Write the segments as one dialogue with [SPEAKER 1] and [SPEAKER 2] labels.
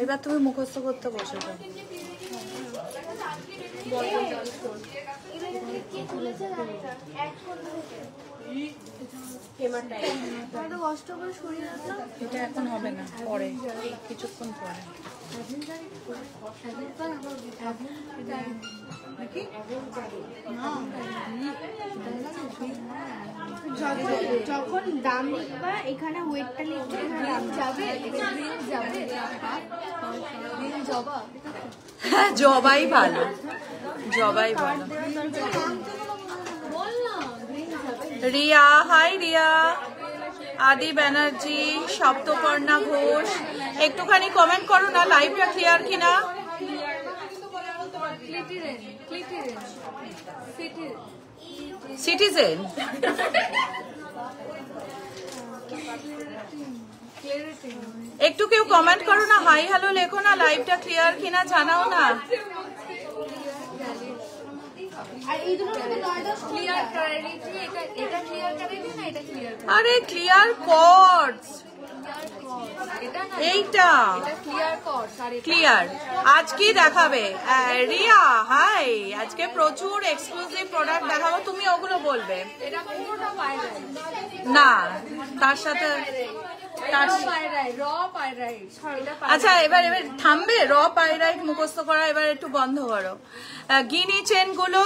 [SPEAKER 1] এবার তুমি মুখস্থ করতে বসে যাও। এটা এখন হবে না, পরে কিছুক্ষণ পরে।
[SPEAKER 2] যখন দাম লিখবা এখানে ওয়েটটা লিখবে, দাম যাবে জবা।
[SPEAKER 1] হ্যাঁ জবাই ভালো, জবাই ভালো। রিয়া, হাই রিয়া। আদি ব্যানার্জি, সপ্তপর্ণা ঘোষ, একটুখানি কমেন্ট করো না লাইভটা ক্লিয়ার কিনা। সিটিজেন একটু কেউ কমেন্ট করো না, হাই হ্যালো লেখো না, লাইভটা ক্লিয়ার কিনা জানাও না। আরে ক্লিয়ার কর্ডস, এইটা ক্লিয়ার। আজ কি দেখাবে রিয়া? হাই, আজকে প্রচুর এক্সক্লুসিভ প্রোডাক্ট দেখাবো, তুমি ওগুলো বলবে না। তার সাথে আচ্ছা এবার থামবে র পাইরাইট মুখস্থ করা, এবার একটু বন্ধ করো। গিনি চেন গুলো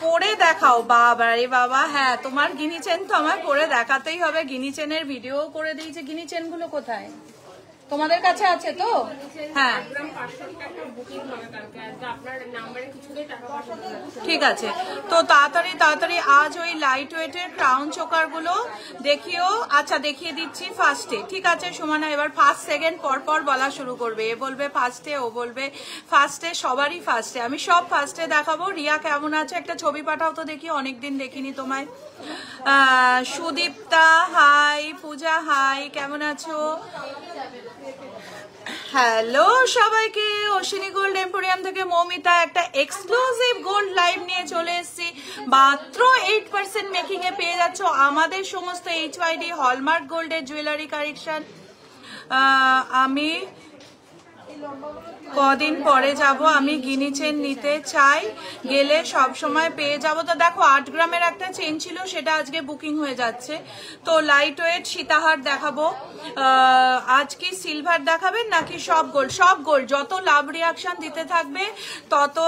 [SPEAKER 1] পরে দেখাও। বাবা রে বাবা, হ্যাঁ তোমার গিনি চেন তো আমার পরে দেখাতেই হবে। গিনি চেনের ভিডিও করে দিয়েছে। গিনি চেন গুলো কোথায়? তোমাদের কাছে আছে তো? হ্যাঁ ঠিক আছে, তো তাড়াতাড়ি তাড়াতাড়ি আজ ওই লাইট ওয়েটের ক্রাউন চোকার গুলো দেখিও। আচ্ছা দেখিয়ে দিচ্ছি ফার্স্টে, ঠিক আছে সুমানা? এবার ফার্স্ট সেকেন্ড পর পর বলা শুরু করবে, এ বলবে ফার্স্টে, ও বলবে ফার্স্টে, সবারই ফার্স্টে। আমি সব ফার্স্টে দেখাবো। রিয়া কেমন আছে? একটা ছবি পাঠাও তো দেখি, অনেকদিন দেখিনি তোমায়। সুদীপ্তা হাই, পূজা হাই, কেমন আছো? হ্যালো সবাইকে, অশ্বিনী গোল্ড এম্পোরিয়াম থেকে মৌমিতা একটা এক্সক্লুসিভ গোল্ড লাইভ নিয়ে চলে এসেছি। মাত্র 8% মেকিং এ পেয়ে যাচ্ছ আমাদের সমস্ত HYD হলমার্ক গোল্ডের জুয়েলারি কালেকশন। আমি কদিন পরে যাব, আমি গিনি চেন নিতে চাই, গেলে সব সময় পেয়ে যাব। তো দেখো 8 গ্রামের একটা চেন ছিল, সেটা আজকে বুকিং হয়ে যাচ্ছে। তো লাইট ওয়েট সীতাহার দেখাবো। আজ কি সিলভার দেখাবেন নাকি সব গোল্ড? সব গোল্ড। যত লাভ রিয়াকশন দিতে থাকবে তত।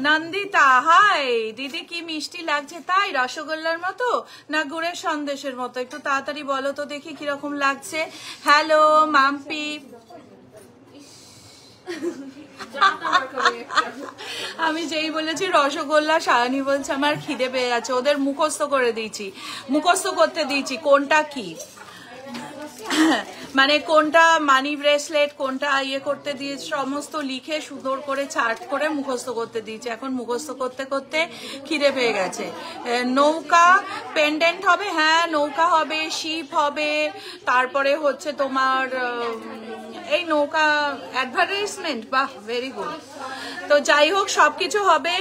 [SPEAKER 1] নন্দিতা হাই দিদি, কি মিষ্টি লাগছে তাই? রসগোল্লার মতো না গুড়ের সন্দেশের মতো? একটু তাড়াতাড়ি বলো তো দেখি কিরকম লাগছে। হ্যালো মাম্পি। আমি যেই বলেছি রসগোল্লা, সায়নী বলছে আমার খিদে পেয়ে যাচ্ছে। ওদের মুখস্থ করে দিয়েছি, মুখস্থ করতে দিয়েছি কোনটা কি, মানে কোনটা মানি ব্রেসলেট, কোনটা ইয়ে করতে দিয়ে সমস্ত লিখে সুন্দর করে চার্ট করে মুখস্থ করতে দিয়েছি। এখন মুখস্থ করতে করতে খিদে পেয়ে গেছে। নৌকা পেন্ডেন্ট হবে, হ্যাঁ নৌকা হবে, শিপ হবে, তারপরে হচ্ছে তোমার এই নৌকা অ্যাডভার্টাইজমেন্ট। বাহ ভেরি গুড। তো যাই হোক সবকিছু হবে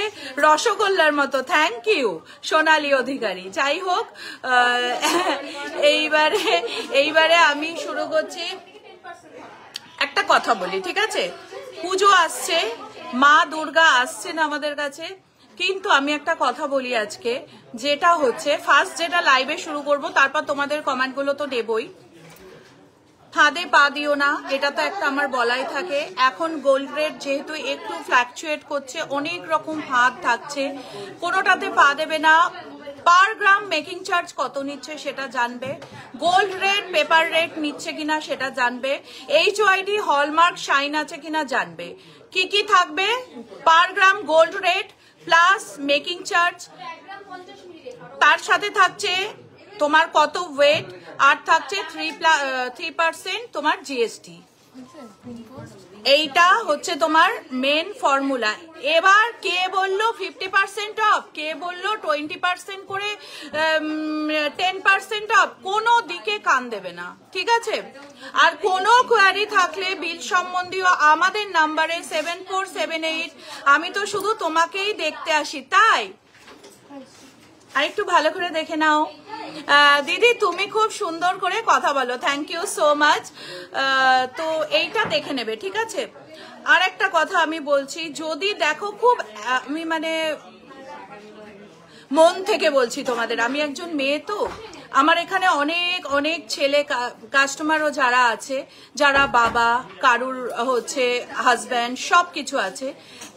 [SPEAKER 1] রসগোল্লার মতো। থ্যাংক ইউ সোনালী অধিকারী। যাই হোক এইবারে আমি শুরু করছি। একটা কথা বলি, ঠিক আছে? পুজো আসছে, মা দুর্গা আসছেন আমাদের কাছে, কিন্তু আমি একটা কথা বলি আজকে, যেটা হচ্ছে ফার্স্ট যেটা লাইভে শুরু করব, তারপর তোমাদের কমেন্টগুলো তো দেবই। ফাঁদে পা দিও না, এটা তো একটা আমার বলাই থাকে। এখন গোল্ড রেট যেহেতু একটু ফ্ল্যাকচুয়েট করছে, অনেক রকম ফাঁদ থাকছে, কোনোটাতে পা দেবে না। পার গ্রাম মেকিং চার্জ কত নিচ্ছে সেটা জানবে, গোল্ড রেট পেপার রেট নিচ্ছে কিনা সেটা জানবে, HYD হলমার্ক শাইন আছে কিনা জানবে। কি কি থাকবে? Per gram gold rate plus making charge, তার সাথে থাকছে তোমার কত ওয়েট, আর থাকছে 3% তোমার GST। এইটা হচ্ছে তোমার মেন ফর্মুলা। এবার কে বললো 50% অফ, কে বললো 20% করে 10% অফ, কোনো দিকে কান দেবে না, ঠিক আছে? আর কোনো কোয়ারি থাকলে বিল সম্বন্ধীয় আমাদের নাম্বারে 7478। আমি তো শুধু তোমাকেই দেখতে আসি, তাই আর একটু ভালো করে দেখে নাও। দিদি তুমি খুব সুন্দর করে কথা বলো, থ্যাংক ইউ সো মাচ। তো এইটা দেখে নেবে, ঠিক আছে? আর একটা কথা আমি বলছি, যদি দেখো খুব আমি মানে মন থেকে বলছি তোমাদের, আমি একজন মেয়ে, তো আমার এখানে অনেক অনেক ছেলে কাস্টমারও যারা আছে, যারা বাবা, কারুর হচ্ছে হাজব্যান্ড, সব কিছু আছে,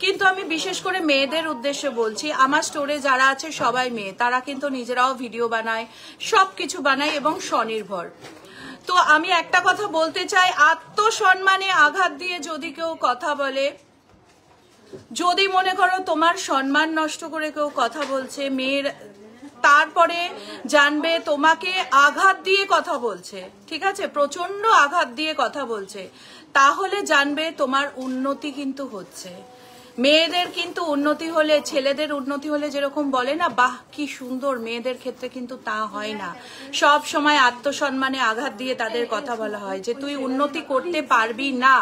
[SPEAKER 1] কিন্তু আমি বিশেষ করে মেয়েদের উদ্দেশ্যে বলছি, আমার স্টোরে যারা আছে সবাই মেয়ে, তারা কিন্তু নিজেরাও ভিডিও বানায়, সব কিছু বানায় এবং স্বনির্ভর। তো আমি একটা কথা বলতে চাই, আত্মসম্মানে আঘাত দিয়ে যদি কেউ কথা বলে, যদি মনে করো তোমার সম্মান নষ্ট করে কেউ কথা বলছে, মেয়ের তারপরে জানবে তোমাকে আঘাত দিয়ে কথা বলছে, ঠিক আছে, প্রচন্ড আঘাত দিয়ে কথা বলছে, তাহলে জানবে তোমার উন্নতি কিন্তু হচ্ছে। মেয়েদের কিন্তু উন্নতি হলে, ছেলেদের উন্নতি হলে যেরকম বলে না, বাহ কি সুন্দর, মেয়েদের ক্ষেত্রে কিন্তু তা হয় না। সব সময় আত্মসম্মানে আঘাত দিয়ে তাদের কথা বলা হয় যে তুই উন্নতি করতে পারবি না।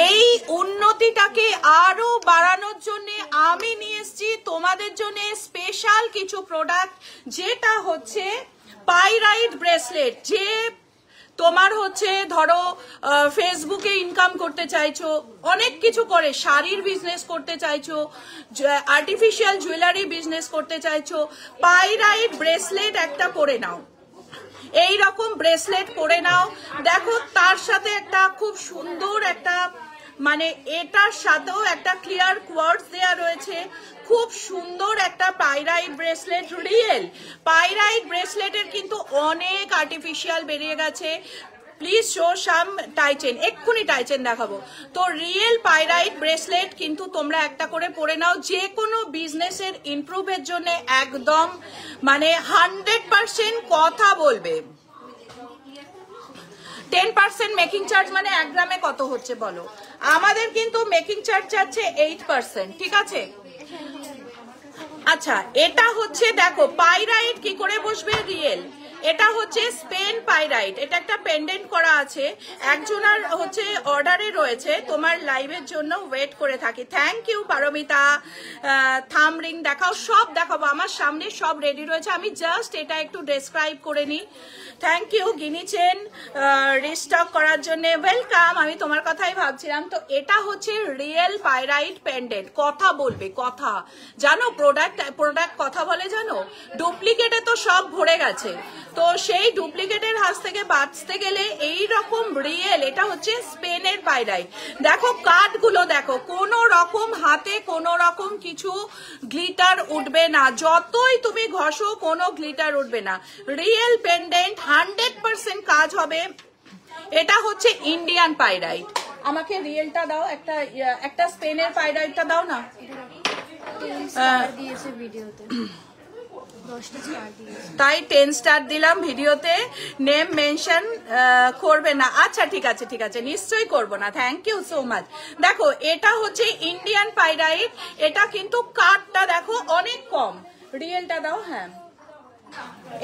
[SPEAKER 1] এই উন্নতিটাকে আরো বাড়ানোর জন্য আমি নিয়ে এসেছি তোমাদের জন্য স্পেশাল কিছু প্রোডাক্ট, যেটা হচ্ছে পাইরাইট ব্রেসলেট। যে তোমার হচ্ছে ধরো ফেসবুকে ইনকাম করতে চাইছো, অনেক কিছু করে শাড়ির বিজনেস করতে চাইছো, আর্টিফিশিয়াল জুয়েলারি বিজনেস করতে চাইছো, পাইরাইট ব্রেসলেট একটা পরে নাও, এই রকম ব্রেসলেট পরে নাও। দেখো তার সাথে একটা খুব সুন্দর একটা মানে এটার সাথেও একটা ক্লিয়ার কোয়ার্টজ দেয়া রয়েছে, খুব সুন্দর একটা পাইরাইট ব্রেসলেট। রিয়েল পাইরাইট ব্রেসলেটের কিন্তু অনেক আর্টিফিশিয়াল বেরিয়ে গেছে। প্লিজ শো সাম টাইচেন, এক্ষুনি টাইচেন দেখাবো। তো রিয়েল পাইরাইট ব্রেসলেট কিন্তু তোমরা একটা করে পরে নাও, যে কোনো বিজনেসের ইমপ্রুভের জন্য একদম মানে 100% কথা বলবে। 10% মেকিং চার্জ মানে 1 গ্রামে কত হচ্ছে বলো? আমাদের কিন্তু মেকিং চার্জ যাচ্ছে 8%, ঠিক আছে? আচ্ছা, এটা হচ্ছে দেখো পাইরাইট কি করে বসবে রিয়েল, এটা হচ্ছে স্পেন পাইরাইট, এটা একটা পেন্ডেন্ট করা আছে, একজনের হচ্ছে অর্ডারে রয়েছে, তোমার লাইভের জন্য ওয়েট করে থাকি। Thank you Paromita. Thumb ring দেখাও, সব দেখাবো, আমার সামনে সব রেডি রয়েছে, আমি জাস্ট এটা একটু ডেসক্রাইব করে নিই। Thank you guinea chain restock করার জন্য, ওয়েলকাম, আমি তোমার কথাই ভাবছিলাম। তো এটা হচ্ছে রিয়েল পাইরাইট পেন্ডেন্ট, কথা বলবে, কথা জানো, প্রোডাক্ট কথা বলে জানো, ডুপ্লিকেটে তো সব ভরে গেছে, তো সেই ডুপ্লিকেটের হাত থেকে বাঁচতে গেলে এই রকম রিয়েল, এটা হচ্ছে স্পেনের পাইরাইট। দেখো কাঠগুলো দেখো, কোনো রকম হাতে কোনো রকম কিছু গ্লিটার উঠবে না, যতই তুমি ঘষো কোনো গ্লিটার উঠবে না, রিয়েল পেন্ডেন্ট 100% কাজ হবে। এটা হচ্ছে ইন্ডিয়ান পাইরাইট। আমাকে রিয়েলটা দাও, একটা স্পেনের পাইরাইটটা দাও না।
[SPEAKER 2] দিয়েছে ভিডিওতে 10টা স্টার দিয়েছে,
[SPEAKER 1] তাই 10 স্টার দিলাম ভিডিওতে, নেম মেনশন করবে না। আচ্ছা ঠিক আছে ঠিক আছে, নিশ্চয়ই করবো না, থ্যাংক ইউ সো মাচ। দেখো এটা হচ্ছে ইন্ডিয়ান পাইরাইট, এটা কিন্তু কাঠটা দেখো অনেক কম। রিয়েলটা দাও, হ্যাঁ,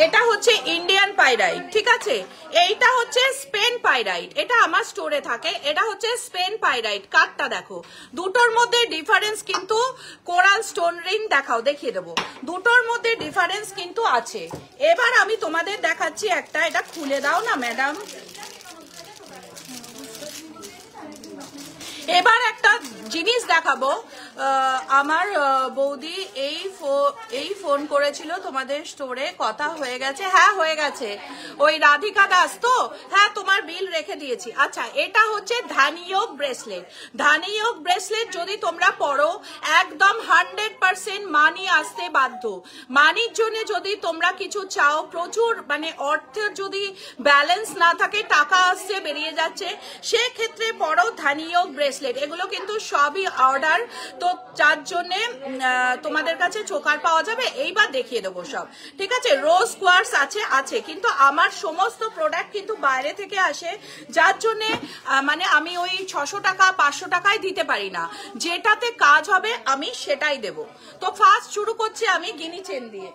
[SPEAKER 1] এটা হচ্ছে ইন্ডিয়ান পাইরাইট, ঠিক আছে? এইটা হচ্ছে স্পেন পাইরাইট, এটা আমার স্টোরে থাকে, এটা হচ্ছে স্পেন পাইরাইট। কাঠটা দেখো, দুটোর মধ্যে ডিফারেন্স কিন্তু, কোরাল স্টোন রিং দেখাও, দেখিয়ে দেবো, দুটোর মধ্যে ডিফারেন্স কিন্তু আছে। এবার আমি তোমাদের দেখাচ্ছি একটা, এটা খুলে দাও না ম্যাডাম। এবার একটা জিনিস দেখাবো, আমার বৌদি এই ফোন করেছিল তোমাদের স্টোরে, কথা হয়ে গেছে? হ্যাঁ হয়ে গেছে, ওই রাধিকা দাস তো, হ্যাঁ তোমার বিল রেখে দিয়েছি। আচ্ছা, এটা হচ্ছে ধানিয়োগ ব্রেসলেট। ধানিয়োগ ব্রেসলেট যদি তোমরা পরো একদম 100% মানি আসতে বাধ্য। মানির জন্য যদি তোমরা কিছু চাও, প্রচুর মানে অর্থের যদি ব্যালেন্স না থাকে, টাকা আসছে বেরিয়ে যাচ্ছে, সেক্ষেত্রে পরো ধানিয়োগ ব্রেসলেট। এগুলো কিন্তু সবই অর্ডার, তো যার জন্য তোমাদের কাছে চোকার পাওয়া যাবে। এইবার দেখিয়ে দেবো সব, ঠিক আছে? রোজ কোয়ার্টজ আছে, কিন্তু আমার সমস্ত প্রোডাক্ট কিন্তু বাইরে থেকে আসে, যার জন্য মানে আমি ওই 600 টাকা 500 টাকায় দিতে পারি না, যেটাতে কাজ হবে আমি সেটাই দেব। তো ফার্স্ট শুরু করছি আমি গিনি চেন দিয়ে।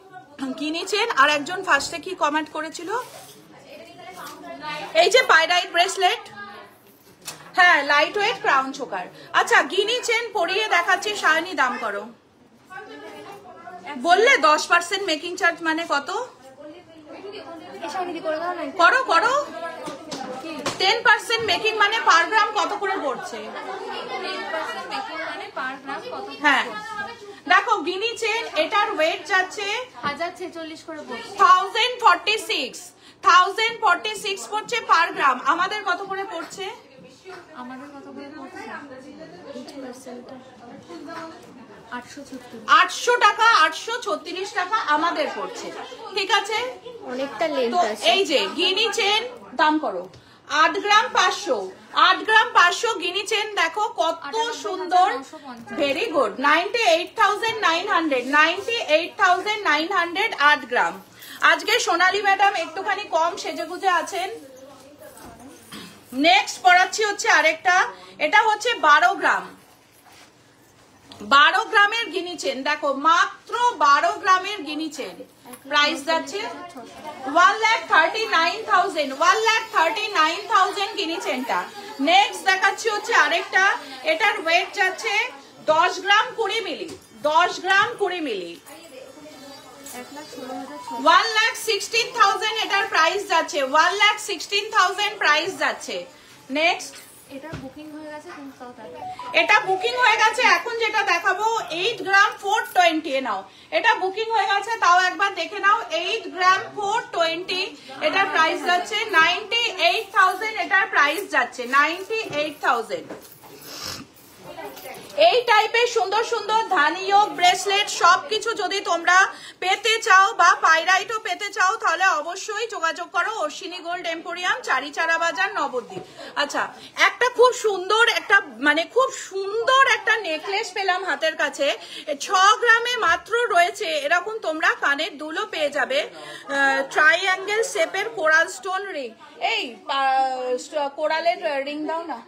[SPEAKER 1] গিনি চেন, আর একজন ফার্স্টে কি কমেন্ট করেছিল, এই যে পাইরাইট ব্রেসলেট, হ্যাঁ লাইট ওয়েট ক্রাউন চোকার। আচ্ছা, গিনি চেন পরিয়ে দেখাচ্ছি, সায়নী দাম করো, বললে 10% মেকিং চার্জ মানে কত? করো করো 10% মেকিং মানে পার গ্রাম কত করে পড়ছে? হ্যাঁ দেখো গিনি চেন, এটার ওয়েট যাচ্ছে
[SPEAKER 2] 1046 করে পড়ছে।
[SPEAKER 1] 1046 পড়ছে পার গ্রাম। আমাদের কত করে পড়ছে?
[SPEAKER 2] আমাদের কত করে পড়ছে?
[SPEAKER 1] 800 টাকা, 836 টাকা আমাদের পড়ছে। ঠিক আছে,
[SPEAKER 2] অনেকটা
[SPEAKER 1] তো
[SPEAKER 2] লেন্থ আছে।
[SPEAKER 1] এই যে গিনি চেন দাম করো 8 গ্রাম 500, 8 গ্রাম 500 গিনি চেন দেখো কত সুন্দর। ভেরি গুড, 98,900, 98,900 8 গ্রাম। আজকে সোনালী ম্যাডাম একটুখানি কম সেজেগুজে আছেন। নেক্সট পড়াচ্ছি হচ্ছে আরেকটা, এটা হচ্ছে 12 গ্রাম, 12 গ্রামের গিনি চেন দেখো, মাত্র 12 গ্রামের গিনি চেন প্রাইস যাচ্ছে 1,39,000, 1,39,000 গিনি চেনটা। নেক্সট দেখাচ্ছি হচ্ছে আরেকটা, এটার ওয়েট যাচ্ছে 10 গ্রাম 20 মিলি, 10 গ্রাম 20 মিলি, 1,16,000 এটার প্রাইস যাচ্ছে, 1,16,000 প্রাইস যাচ্ছে। নেক্সট
[SPEAKER 2] এটা বুকিং হয়ে গেছে কিন্তু তাও তাই।
[SPEAKER 1] এটা বুকিং হয়ে গেছে, এখন যেটা দেখাবো 8 গ্রাম 420 এ নাও, এটা বুকিং হয়ে গেছে তাও একবার দেখে নাও। 8 গ্রাম 420 এটার প্রাইস যাচ্ছে 98,000, এটার প্রাইস যাচ্ছে 98,000। এই টাইপের সুন্দর সুন্দর ধানিয়োগ ব্রেসলেট সবকিছু যদি তোমরা পেতে চাও বা পাইরাইটও পেতে চাও তাহলে অবশ্যই যোগাযোগ করো অশ্বিনী গোল্ড এম্পোরিয়াম, চারিচারা বাজার, নবদ্বীপ। আচ্ছা, একটা খুব সুন্দর একটা মানে খুব সুন্দর একটা নেকলেস পেলাম হাতের কাছে, 6 গ্রামে মাত্র রয়েছে এরকম তোমরা কানের দুলও পেয়ে যাবে, ট্রাইঅ্যাঙ্গেল শেপের কোরাল স্টোন রিং। এই কোরালের রিং দাও না,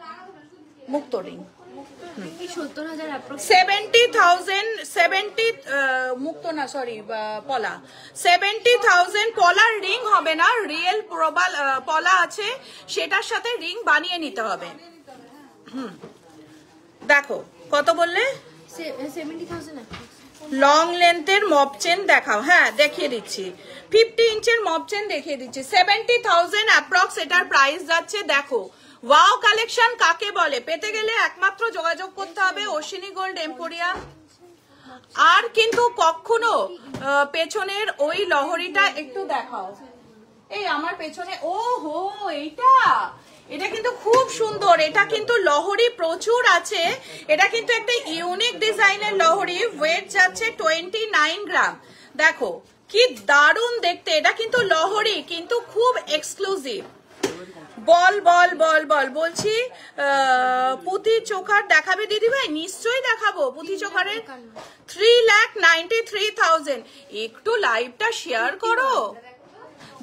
[SPEAKER 1] মুক্ত রিং। 70,000, 70 মুক্ত না সরি পলা, 70,000 পলার রিং হবে না, রিয়েল পলা আছে সেটার সাথে রিং বানিয়ে নিতে হবে। দেখো কত বললে?
[SPEAKER 2] 70,000।
[SPEAKER 1] লং লেন্থের মপ চেন দেখাও, হ্যাঁ দেখিয়ে দিচ্ছি, 50 ইঞ্চের মপ চেন দেখিয়ে দিচ্ছি, 70,000 অ্যাপ্রক্স এটার প্রাইস যাচ্ছে। দেখো ওয়াও কালেকশন কাকে বলে, পেতে গেলে একমাত্র যোগাযোগ করতে হবে অশ্বিনী গোল্ড এম্পোরিয়াম। আর কিন্তু কখনো পেছনের ওই লহরিটা একটু দেখাও, এই আমার পেছনে, ও হো এটা কিন্তু খুব সুন্দর, এটা কিন্তু লহরি প্রচুর আছে, এটা কিন্তু একটা ইউনিক ডিজাইনের লহরি, ওয়েট যাচ্ছে 29 গ্রাম। দেখো কি দারুণ দেখতে, এটা কিন্তু লহরি কিন্তু খুব এক্সক্লুসিভ। বল বল বল বল বলছি, পুঁথি চোখার দেখাবে দিদি ভাই? নিশ্চয়ই দেখাবো। পুঁথি চোখারের 3,93,000। একটু লাইভটা শেয়ার করো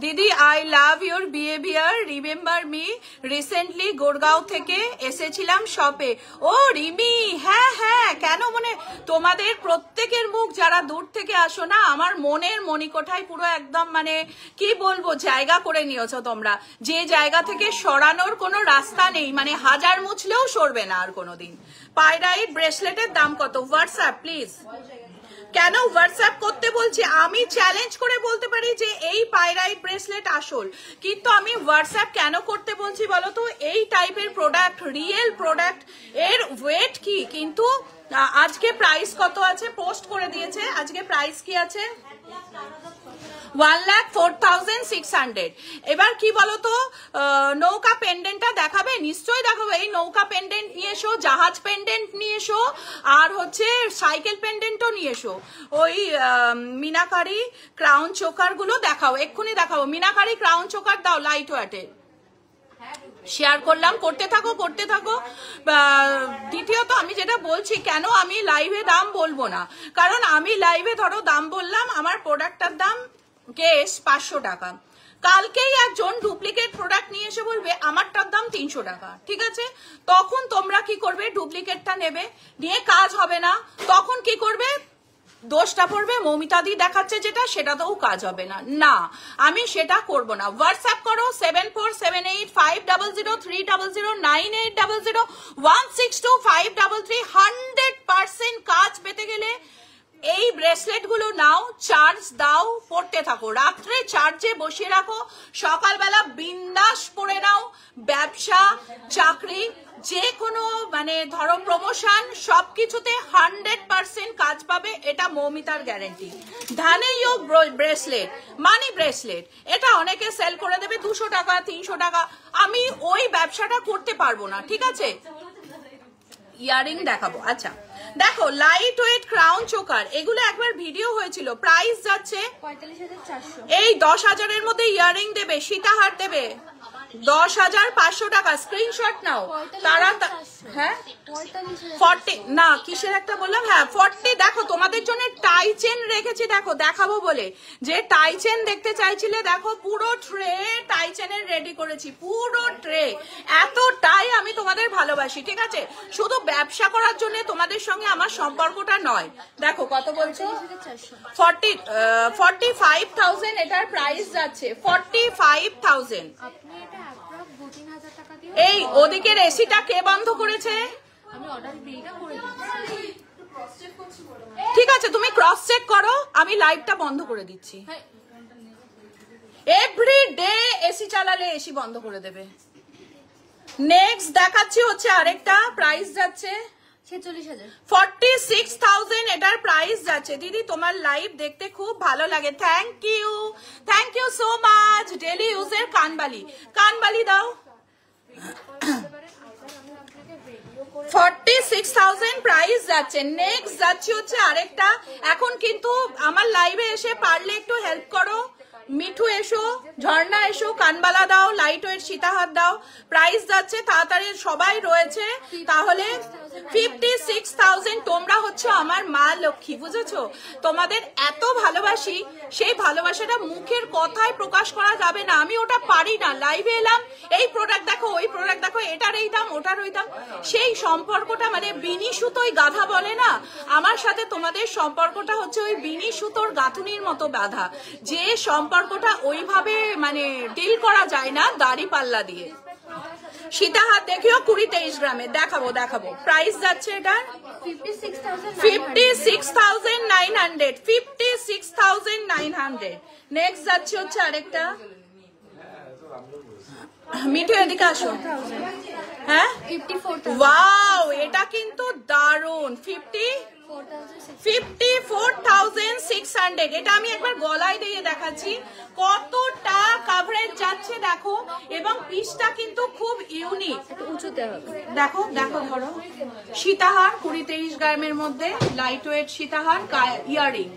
[SPEAKER 1] দিদি। I love your behaviour, remember me, recently Gurgaon থেকে এসেছিলাম শপে। ও রিমি, হ্যাঁ হ্যাঁ, কেন মানে তোমাদের প্রত্যেকের মুখ যারা দূর থেকে আসো না, আমার মনের মণিকোঠায় পুরো একদম মানে কি বলবো জায়গা করে নিয়েছো তোমরা, যে জায়গা থেকে সরানোর কোনো রাস্তা নেই, মানে হাজার মুছলেও সরবে না আর কোনোদিন। পাইরাইট ব্রেসলেটের দাম কত? WhatsApp please. কেন হোয়াটসঅ্যাপ করতে বলছি? আমি চ্যালেঞ্জ করে বলতে পারি যে এই পাইরাইট ব্রেসলেট আসল, কিন্তু আমি হোয়াটসঅ্যাপ কেন করতে বলছি বলো তো? এই টাইপের প্রোডাক্ট, রিয়েল প্রোডাক্ট, এর ওয়েট কি, কিন্তু আজকে প্রাইস কত আছে পোস্ট করে দিয়েছে, আজকে প্রাইস কি আছে 1,04,600। এবার কি বলতো, নৌকা পেন্ডেন্টটা দেখাবে? নিশ্চয়ই দেখাবো। এই নৌকা পেন্ডেন্ট নিয়ে এসো, জাহাজ পেন্ডেন্ট নিয়ে এসো, আর হচ্ছে সাইকেল পেন্ডেন্টও নিয়ে এসো। ওই মিনাকারি ক্রাউন চোকার গুলো দেখাও, এক্ষুনি দেখাবো। মিনাকারি ক্রাউন চোকার দাও লাইট ওয়েটের। শেয়ার করলাম, করতে থাকো করতে থাকো। দ্বিতীয়ত আমি যেটা বলছি, কেন আমি লাইভে দাম বলবো না, কারণ আমি লাইভে ধরো দাম বললাম, আমার প্রোডাক্টটার দাম গেস 500 টাকা, কালকেই একজন ডুপ্লিকেট প্রোডাক্ট নিয়ে এসে বলবে আমারটার দাম 300 টাকা, ঠিক আছে? তখন তোমরা কি করবে? ডুপ্লিকেটটা নেবে, নিয়ে কাজ হবে না, তখন কি করবে? দোষটা পড়বে মৌমিতাদি দেখাচ্ছে যেটা, সেটাতেও কাজ হবে না। না, আমি সেটা করব না। হোয়াটসঅ্যাপ করো 74785003009800162533। 100% কাজ পেতে গেলে এই ব্রেসলেট গুলো নাও, চার্জ দাও, পড়তে থাকো, রাত্রে চার্জে বসিয়ে রাখো, সকালবেলা বিন্দাস পরে নাও। ব্যবসা, চাকরি, যে কোনো মানে ধরো প্রমোশন, সবকিছুতে 100% কাজ পাবে, এটা মৌমিতার গ্যারেন্টি। ধানে যোগ ব্রেসলেট, মানি ব্রেসলেট, এটা অনেকে সেল করে দেবে 200 টাকা 300 টাকা, আমি ওই ব্যবসাটা করতে পারবো না, ঠিক আছে। ইয়ারিং দেখাবো। আচ্ছা দেখো, লাইট ওয়েট ক্রাউন চোকার, এগুলো একবার ভিডিও হয়েছিল, প্রাইস যাচ্ছে
[SPEAKER 2] 45,400।
[SPEAKER 1] এই 10,000-এর মধ্যে ইয়ারিং দেবে, সীতাহার দেবে 10,500 টাকা। স্ক্রিনশট নাও তারা। হ্যাঁ 40 না, কিসের একটা বললাম, হ্যাঁ 40। দেখো তোমাদের জন্য টাই চেন রেখেছি, দেখো দেখাবো বলে, যে টাই চেন দেখতে চাইছিলে, দেখো পুরো ট্রে টাই চেনের রেডি করেছি, পুরো ট্রে। এতটাই আমি তোমাদের ভালোবাসি, ঠিক আছে। শুধু ব্যবসা করার জন্য তোমাদের সঙ্গে আমার সম্পর্কটা নয়। দেখো কত বলছো, 45,000 এটার প্রাইস যাচ্ছে, 45,000।
[SPEAKER 2] আপনি এটা অ্যাপ্রক্স 2-3,000 টাকা দিয়ে
[SPEAKER 1] এই ওদিকের এসিটা কে বন্ধ করেছে?
[SPEAKER 2] আমি অর্ডার বিলটা করে দিচ্ছি।
[SPEAKER 1] ঠিক আছে, তুমি ক্রস চেক করো, আমি লাইটটা বন্ধ করে দিচ্ছি। এভরি ডে এসি চালালে এসি বন্ধ করে দেবে। নেক্সট দেখাচ্ছি হচ্ছে আরেকটা, প্রাইস যাচ্ছে
[SPEAKER 2] 46,000।
[SPEAKER 1] 46,000 এটার প্রাইস যাচ্ছে। দিদি তোমার লাইভ দেখতে খুব ভালো লাগে, thank you so much. Daily ইউজের কানবালি, কানবালি দাও। 46,000 প্রাইস যাচ্ছে। নেক্সট যাচ্ছে হচ্ছে আরেকটা। এখন কিন্তু আমার লাইভে এসে পারলে একটু হেল্প করো, মিঠু এসো, ঝর্ণা এসো, কানবালা দাও, লাইট ওয়েট সীতাহার দাও। প্রাইস যাচ্ছে তাড়াতাড়ি, সবাই রয়েছে তাহলে 56,000। তোমরা হচ্ছে আমার মা লক্ষ্মী, বুঝেছো? তোমাদের এত ভালোবাসি, সেই ভালোবাসাটা মুখের কথায় প্রকাশ করা যাবে না, আমি ওটা পারি না। লাইভে এলাম, এই প্রোডাক্ট দেখো, ওই প্রোডাক্ট দেখো, এটার এই দাম, ওটার ওই দাম, সেই সম্পর্কটা মানে বিনি সুতোই গাধা বলে না, আমার সাথে তোমাদের সম্পর্কটা হচ্ছে ওই বিনি সুতোর গাঁথুনির মতো বাঁধা, যে সম্পর্কটা ওইভাবে মানে ডিল করা যায় না দাড়ি পাল্লা দিয়ে। সীতাহার দেখিও 20-23 গ্রামে, দেখাবো। প্রাইস যাচ্ছে এটা 56,900। 56,900। নেক্সট যাচ্ছে হচ্ছে আরেকটা, মিঠু এদিকে আসো। হ্যাঁ
[SPEAKER 2] 54,000।
[SPEAKER 1] ওয়াও, এটা কিন্তু দারুণ। 54,600। এটা আমি একবার গলায় দিয়ে দেখাচ্ছি কতটা কভারেজ যাচ্ছে দেখো, এবং পিসটা কিন্তু খুব ইউনিক,
[SPEAKER 2] উঁচুতে হবে।
[SPEAKER 1] দেখো ধরো, সীতাহার 20-23 গ্রামের মধ্যে, লাইট ওয়েট সীতাহার, ইয়ারিং।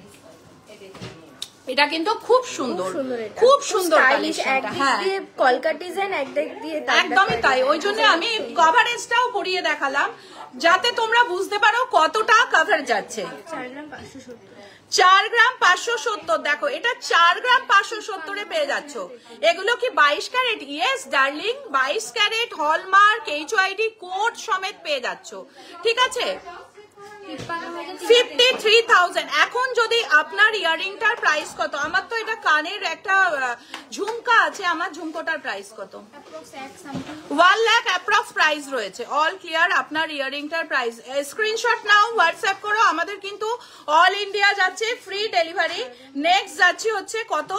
[SPEAKER 1] এটা কিন্তু খুব সুন্দর, খুব সুন্দর কালেকশনটা। হ্যাঁ
[SPEAKER 2] কলকা ডিজাইন একদিক দিয়ে,
[SPEAKER 1] একদমই তাই। ওই জন্য আমি কভারেজটাও করিয়ে দেখালাম, যাতে তোমরা বুঝতে পারো কতটা কভার যাচ্ছে।
[SPEAKER 2] 4 গ্রাম 570।
[SPEAKER 1] 4 গ্রাম 570। দেখো এটা 4 গ্রাম 570 এ পেয়ে যাচ্ছ। এগুলো কি 22 carat? Yes darling, 22 carat, hallmark, HUID code সমেত পেয়ে যাচ্ছ, ঠিক আছে। 53,000। এখন যদি আপনার ইয়ারিংটার প্রাইস কত? আমার তো এটা কানের একটা ঝুমকা আছে, আমার ঝুমকোটার প্রাইস কত? 1 লাখ অ্যাপ্রক্স প্রাইস রয়েছে। অল ক্লিয়ার, আপনার ইয়ারিংটার প্রাইস স্ক্রিনশট নাও, হোয়াটসঅ্যাপ করো। আমাদের কিন্তু অল ইন্ডিয়া যাচ্ছে, ফ্রি ডেলিভারি। নেক্সট যাচ্ছে হচ্ছে কত?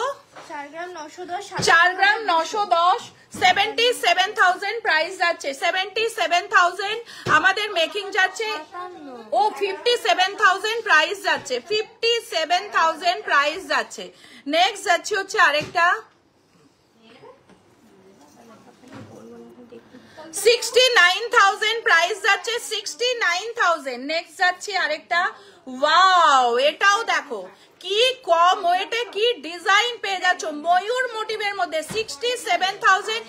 [SPEAKER 2] 4 গ্রাম 910।
[SPEAKER 1] 4 গ্রাম 910। 77,000 প্রাইস যাচ্ছে। 77,000 আমাদের মেকিং যাচ্ছে। ও 57,000 প্রাইস যাচ্ছে। 57,000 প্রাইস যাচ্ছে। নেক্সট যাচ্ছে হচ্ছে আরেকটা 69,000 প্রাইস যাচ্ছে। 69,000। নেক্সট যাচ্ছে আরেকটা, ওয়াও, এটাও দেখো কি কম ওয়েটে কি ডিজাইন পেয়ে যাচ্ছ, ময়ূর মোটিভের মধ্যে। 67,000।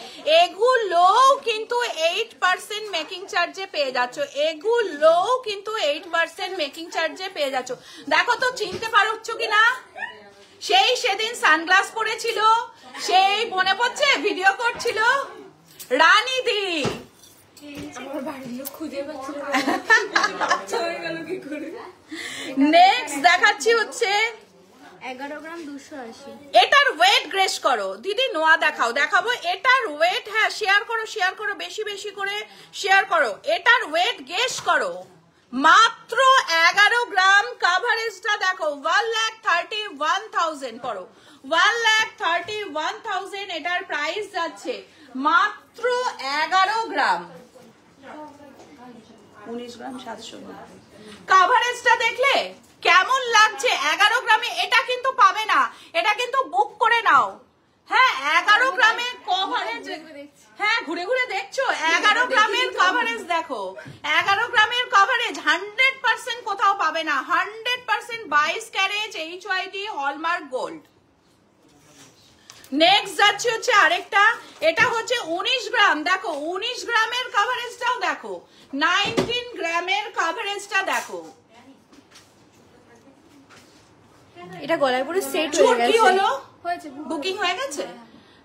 [SPEAKER 1] এগুলোও কিন্তু 8% মেকিং চার্জে পেয়ে যাচ্ছ, এগুলোও কিন্তু 8% মেকিং চার্জে পেয়ে যাচ্ছ। দেখো তো চিনতে পারছো কিনা? সেই সেদিন সানগ্লাস পরেছিল, সেই মনে পড়ছে ভিডিও করছিল রানী দি।
[SPEAKER 2] আমার বাড়ির লোক খুঁজে পাচ্ছিল
[SPEAKER 1] নেক্সট দেখাচ্ছি হচ্ছে
[SPEAKER 2] 11 গ্রাম 280।
[SPEAKER 1] এটার ওয়েট গ্রেস করো দিদি, নোয়া দেখাবো এটার ওয়েট। হ্যাঁ শেয়ার করো, বেশি করে শেয়ার করো। এটার ওয়েট গেস করো মাত্র 11 গ্রাম কাভারেজটা দেখো 1,31,000 করো 1,31,000 এটার প্রাইস যাচ্ছে মাত্র 11 গ্রাম 19 গ্রাম 790 কাভারেজটা দেখলে কেমন লাগছে 11 গ্রামে এটা কিন্তু পাবে না এটা কিন্তু বুক করে নাও হ্যাঁ 11 গ্রামের কভারেজ হ্যাঁ ঘুরে ঘুরে দেখছো 11 গ্রামের কভারেজ দেখো 11 গ্রামের কভারেজ 100% কোথাও পাবে না 100% 22 carat HYD hallmark gold next যাচ্ছে হচ্ছে আরেকটা এটা হচ্ছে 19 গ্রাম দেখো 19 গ্রামের কভারেজটাও দেখো 19 গ্রামের কভারেজটা দেখো
[SPEAKER 2] এটা গলায় পরে সেট হয়ে গেছে
[SPEAKER 1] কি হলো
[SPEAKER 2] হয়েছে
[SPEAKER 1] বুকিং হয়ে গেছে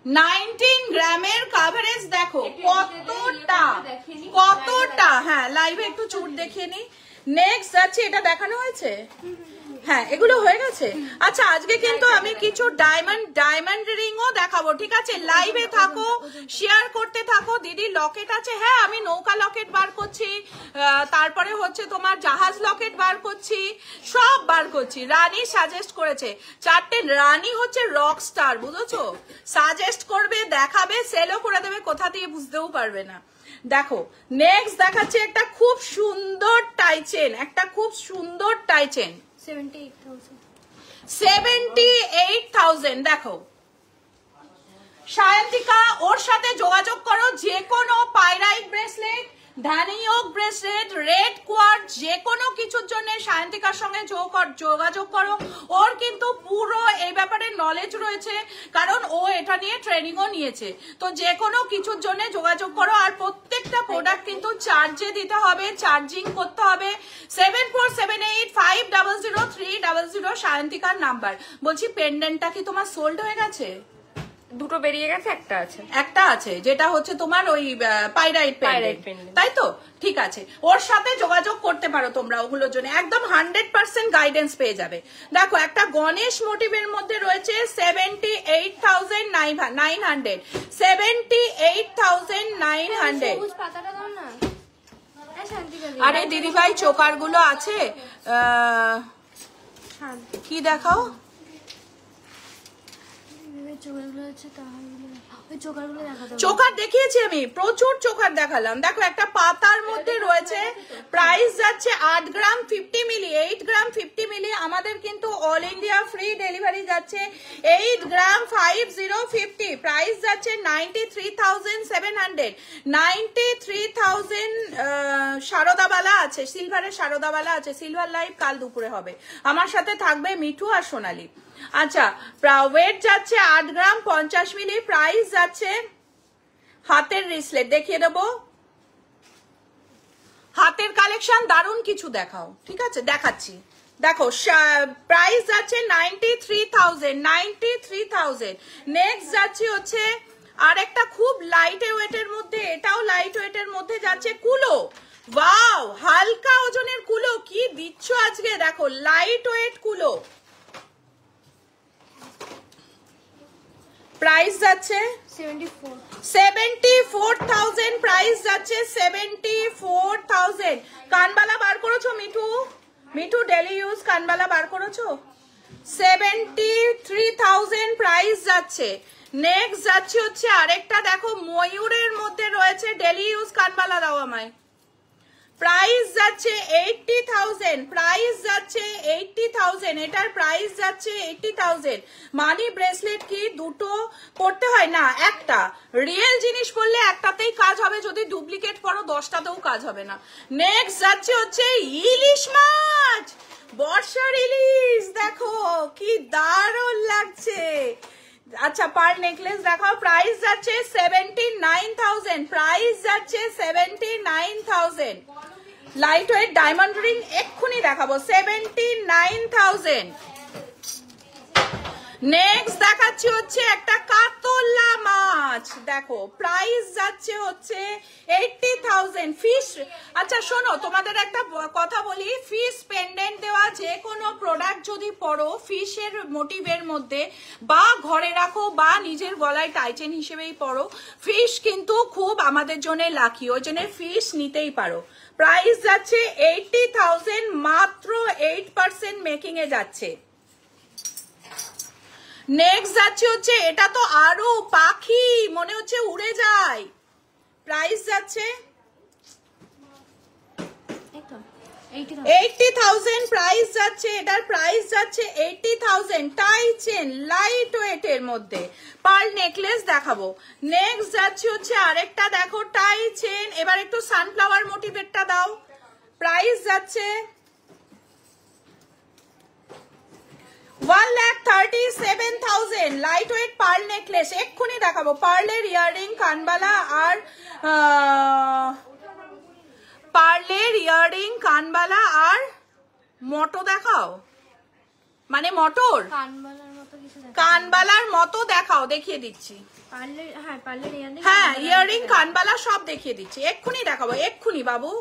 [SPEAKER 1] 19 গ্রামের কভারেজ দেখো কতটা হ্যাঁ লাইভে একটু চুট দেখিয়ে নি নেক্সট যাচ্ছে এটা দেখানো হয়েছে হ্যাঁ এগুলো হয়ে গেছে আচ্ছা আজকে কিন্তু আমি কিছু ডায়মন্ড রিংও দেখাবো ঠিক আছে লাইভে থাকো শেয়ার করতে থাকো দিদি লকেট আছে হ্যাঁ আমি নৌকা লকেট বার করছি তারপরে হচ্ছে তোমার জাহাজ লকেট বার করছি সব বার করছি রানী সাজেস্ট করেছে 4টে রানী হচ্ছে রক স্টার বুঝেছো সাজেস্ট করবে দেখাবে সেলও করে দেবে কোথা দিয়ে বুঝতেও পারবে না দেখো নেক্সট দেখাচ্ছে একটা খুব সুন্দর টাইচেন 78,000 দেখো সায়ন্তিকা ওর সাথে যোগাযোগ করো যে কোনো পাইরাইট ব্রেসলেট ধানিয়োগ ব্রেসলেট রেড কোয়ার্ট যে কোনো কিছুর জন্য সায়ন্তিকার সঙ্গে যোগাযোগ করো ওর কিন্তু পুরো এই ব্যাপারে নলেজ রয়েছে কারণ ও এটা নিয়ে ট্রেনিংও নিয়েছে তো যে কোনো কিছুর জন্য যোগাযোগ করো আর প্রত্যেকটা প্রোডাক্ট কিন্তু চার্জে দিতে হবে চার্জিং করতে হবে 7478500300 সায়ন্তিকার নাম্বার বলছি পেন্ডেন্টটা কি তোমার সোল্ড হয়ে গেছে
[SPEAKER 2] দুটো বেরিয়ে গেছে একটা আছে
[SPEAKER 1] যেটা হচ্ছে তোমার ওই পাইরাইট পেন্ডেন্ট তাই তো ঠিক আছে ওর সাথে যোগাযোগ করতে পারো তোমরা ওগুলোর জন্য একদম 100% গাইডেন্স পেয়ে যাবে দেখো একটা গণেশ মোটিভের মধ্যে রয়েছে 78,900 78,900 আরে দিদিভাই চোকার গুলো আছে কি দেখাও চোকার দেখিয়েছি আমি প্রচুর চোকার দেখালাম দেখো একটা পাতার মধ্যে রয়েছে প্রাইস যাচ্ছে 8 গ্রাম 50 মিলি 8 গ্রাম 50 মিলি আমাদের কিন্তু অল ইন্ডিয়া ফ্রি ডেলিভারি যাচ্ছে 8 গ্রাম 5050 প্রাইস যাচ্ছে 93,700 93,000 শারদাবালা আছে সিলভারের শারদাবালা আছে সিলভার লাইভ কাল দুপুরে হবে আমার সাথে থাকবে মিঠু আর সোনালী আচ্ছা ওয়েট যাচ্ছে 8 গ্রাম 50 মিলি প্রাইস যাচ্ছে হাতের রিসলেট দেখিয়ে দেবো হাতের কালেকশন দারুণ কিছু দেখাও ঠিক আছে দেখাচ্ছি দেখো প্রাইস যাচ্ছে 93,000 নেক্সট যাচ্ছে হচ্ছে আর একটা খুব লাইট ওয়েটের মধ্যে এটাও লাইট ওয়েটের মধ্যে যাচ্ছে কুলো ওয়াও হালকা ওজনের কুলো কি দিচ্ছ আজকে দেখো লাইট ওয়েট কুলো প্রাইস যাচ্ছে 74,000 প্রাইস যাচ্ছে 74,000 কানবালা বার করেছো মিঠু ডেলি ইউজ কানবালা বার করেছো 73,000 প্রাইস যাচ্ছে নেক্সট যাচ্ছে হচ্ছে আরেকটা দেখো ময়ূরের মধ্যে রয়েছে ডেলি ইউজ কানবালা দাও আমায় প্রাইস যাচ্ছে 80,000 প্রাইস যাচ্ছে 80,000 এটার প্রাইস যাচ্ছে 80,000 মানি ব্রেসলেট কি দুটো করতে হয় না একটা রিয়েল জিনিস পড়লে একটাতেই কাজ হবে যদি ডুপ্লিকেট পড়ো 10টাতেও কাজ হবে না নেক্সট যাচ্ছে হচ্ছে ইলিশ মাছ বর্ষার ইলিশ দেখো কি দারুণ লাগছে আচ্ছা পার নেকলেস দেখাও প্রাইস যাচ্ছে 79,000 প্রাইস যাচ্ছে 79,000 লাইট ওয়েট ডায়মন্ড রিং এক্ষুনি দেখাবো 79,000 নেক্সট দেখাচ্ছি হচ্ছে একটা কাতলা মাছ, দেখো প্রাইস যাচ্ছে হচ্ছে 80,000 ফিশ। আচ্ছা শোনো, তোমাদের একটা কথা বলি, ফিশ পেন্ডেন্ট দেওয়া যে কোনো প্রোডাক্ট যদি পরো ফিশের মোটিভের মধ্যে, বা ঘরে রাখো বা নিজের গলায় টাইচেন হিসেবেই পরো, ফিশ কিন্তু খুব আমাদের জন্য লাকি, ওই জন্য ফিশ নিতেই পারো। প্রাইস যাচ্ছে 80,000, মাত্র 8% মেকিং এ যাচ্ছে। নেক্সট যাচ্ছে হচ্ছে, এটা তো আরো পাখি মনে হচ্ছে উড়ে যায়, প্রাইস যাচ্ছে 80,000, প্রাইস যাচ্ছে এটার, প্রাইস যাচ্ছে 80,000। টাই চেন লাইট ওয়েট এর মধ্যে পার্ল নেকলেস দেখাবো। নেক্সট যাচ্ছে হচ্ছে আরেকটা, দেখো টাই চেন, এবার একটু সানফ্লাওয়ার মোটিভেটটা দাও। প্রাইস যাচ্ছে 1,37,000, লাইট ওয়েট পার্ল নেকলেস এক্ষুনি দেখাবো। পার্লের ইয়াররিং, কানবালা আর পার্লের ইয়াররিং, কানবালা আর মটো দেখাও, মানে মটর কানবালার মতো দেখাও, দেখিয়ে দিচ্ছি। হ্যাঁ ইয়াররিং কানবালা সব দেখিয়ে দিচ্ছি, এক্ষুনি দেখাবো, এক্ষুনি বাবু।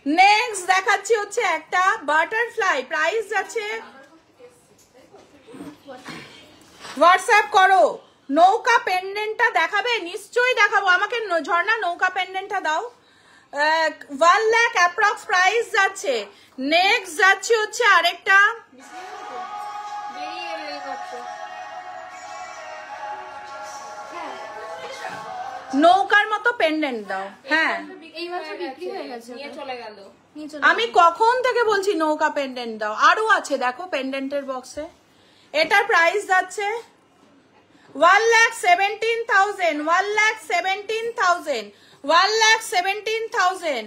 [SPEAKER 1] নেক্সট দেখাচ্ছি হচ্ছে একটা বাটারফ্লাই, প্রাইস যাচ্ছে, হোয়াটসঅ্যাপ করো। নৌকা পেন্ডেন্টটা দেখাবে? নিশ্চয়ই দেখাবো, আমাকে ঝর্ণা নৌকা পেন্ডেন্টটা দাও। 1 লাখ অ্যাপ্রক্স প্রাইস যাচ্ছে। নেক্সট যাচ্ছে হচ্ছে আরেকটা, নৌকার মতো পেন্ডেন্ট দাও। হ্যাঁ আমি কখন থেকে বলছি নৌকা পেন্ডেন্ট দাও, আরো আছে দেখো পেন্ডেন্টের বক্সে। এটার প্রাইস যাচ্ছে 1,17,000, 1,17,000, 1,17,000।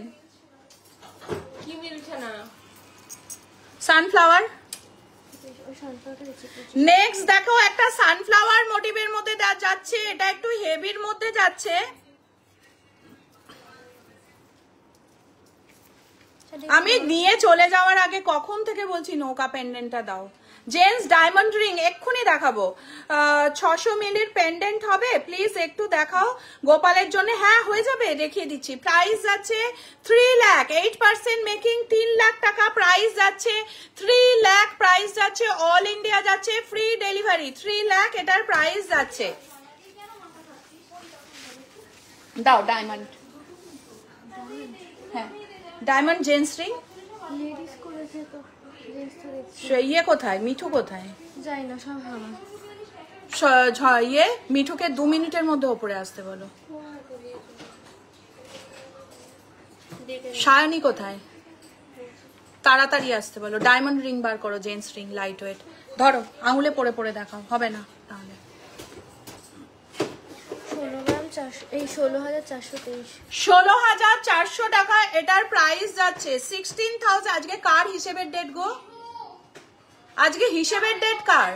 [SPEAKER 3] কি মিলছে না?
[SPEAKER 1] সানফ্লাওয়ার। নেক্সট দেখো একটা সানফ্লাওয়ার মোটিভের মধ্যে যাচ্ছে, এটা একটু হেভির মধ্যে যাচ্ছে। আমি নিয়ে চলে যাওয়ার আগে কখন থেকে বলছি নৌকা পেন্ডেন্টটা দাও। জেন্টস ডায়মন্ড রিং এক্ষুনি দেখাবো, 600 মিলির পেন্ডেন্ট হবে, প্লিজ একটু দেখাও গোপালের জন্য। হ্যাঁ হয়ে যাবে, দেখিয়ে দিচ্ছি। প্রাইস যাচ্ছে 3 লাখ, 8% মেকিং, 3 লাখ টাকা প্রাইস যাচ্ছে, 3 লাখ প্রাইস যাচ্ছে, অল ইন্ডিয়া যাচ্ছে, ফ্রি ডেলিভারি, 3 লাখ এটার প্রাইস যাচ্ছে। দাও ডায়মন্ড, হ্যাঁ ডায়মন্ড জেন্টস রিং। ইয়ে কোথায়, মিঠু কোথায়?
[SPEAKER 2] যাই না, সব
[SPEAKER 1] ইয়ে মিঠুকে 2 মিনিটের মধ্যে ওপরে আসতে বলো। সায়নী কোথায়, তাড়াতাড়ি আসতে বলো। ডায়মন্ড রিং বার করো, জেন্টস রিং লাইট ওয়েট, ধরো আঙুলে পরে পরে দেখাও, হবে না তাহলে। 16,423 টাকা এটার প্রাইস যাচ্ছে। 16,000। আজকে কার হিসেবের ডেট গো? আজকে হিসেবের ডেট কার?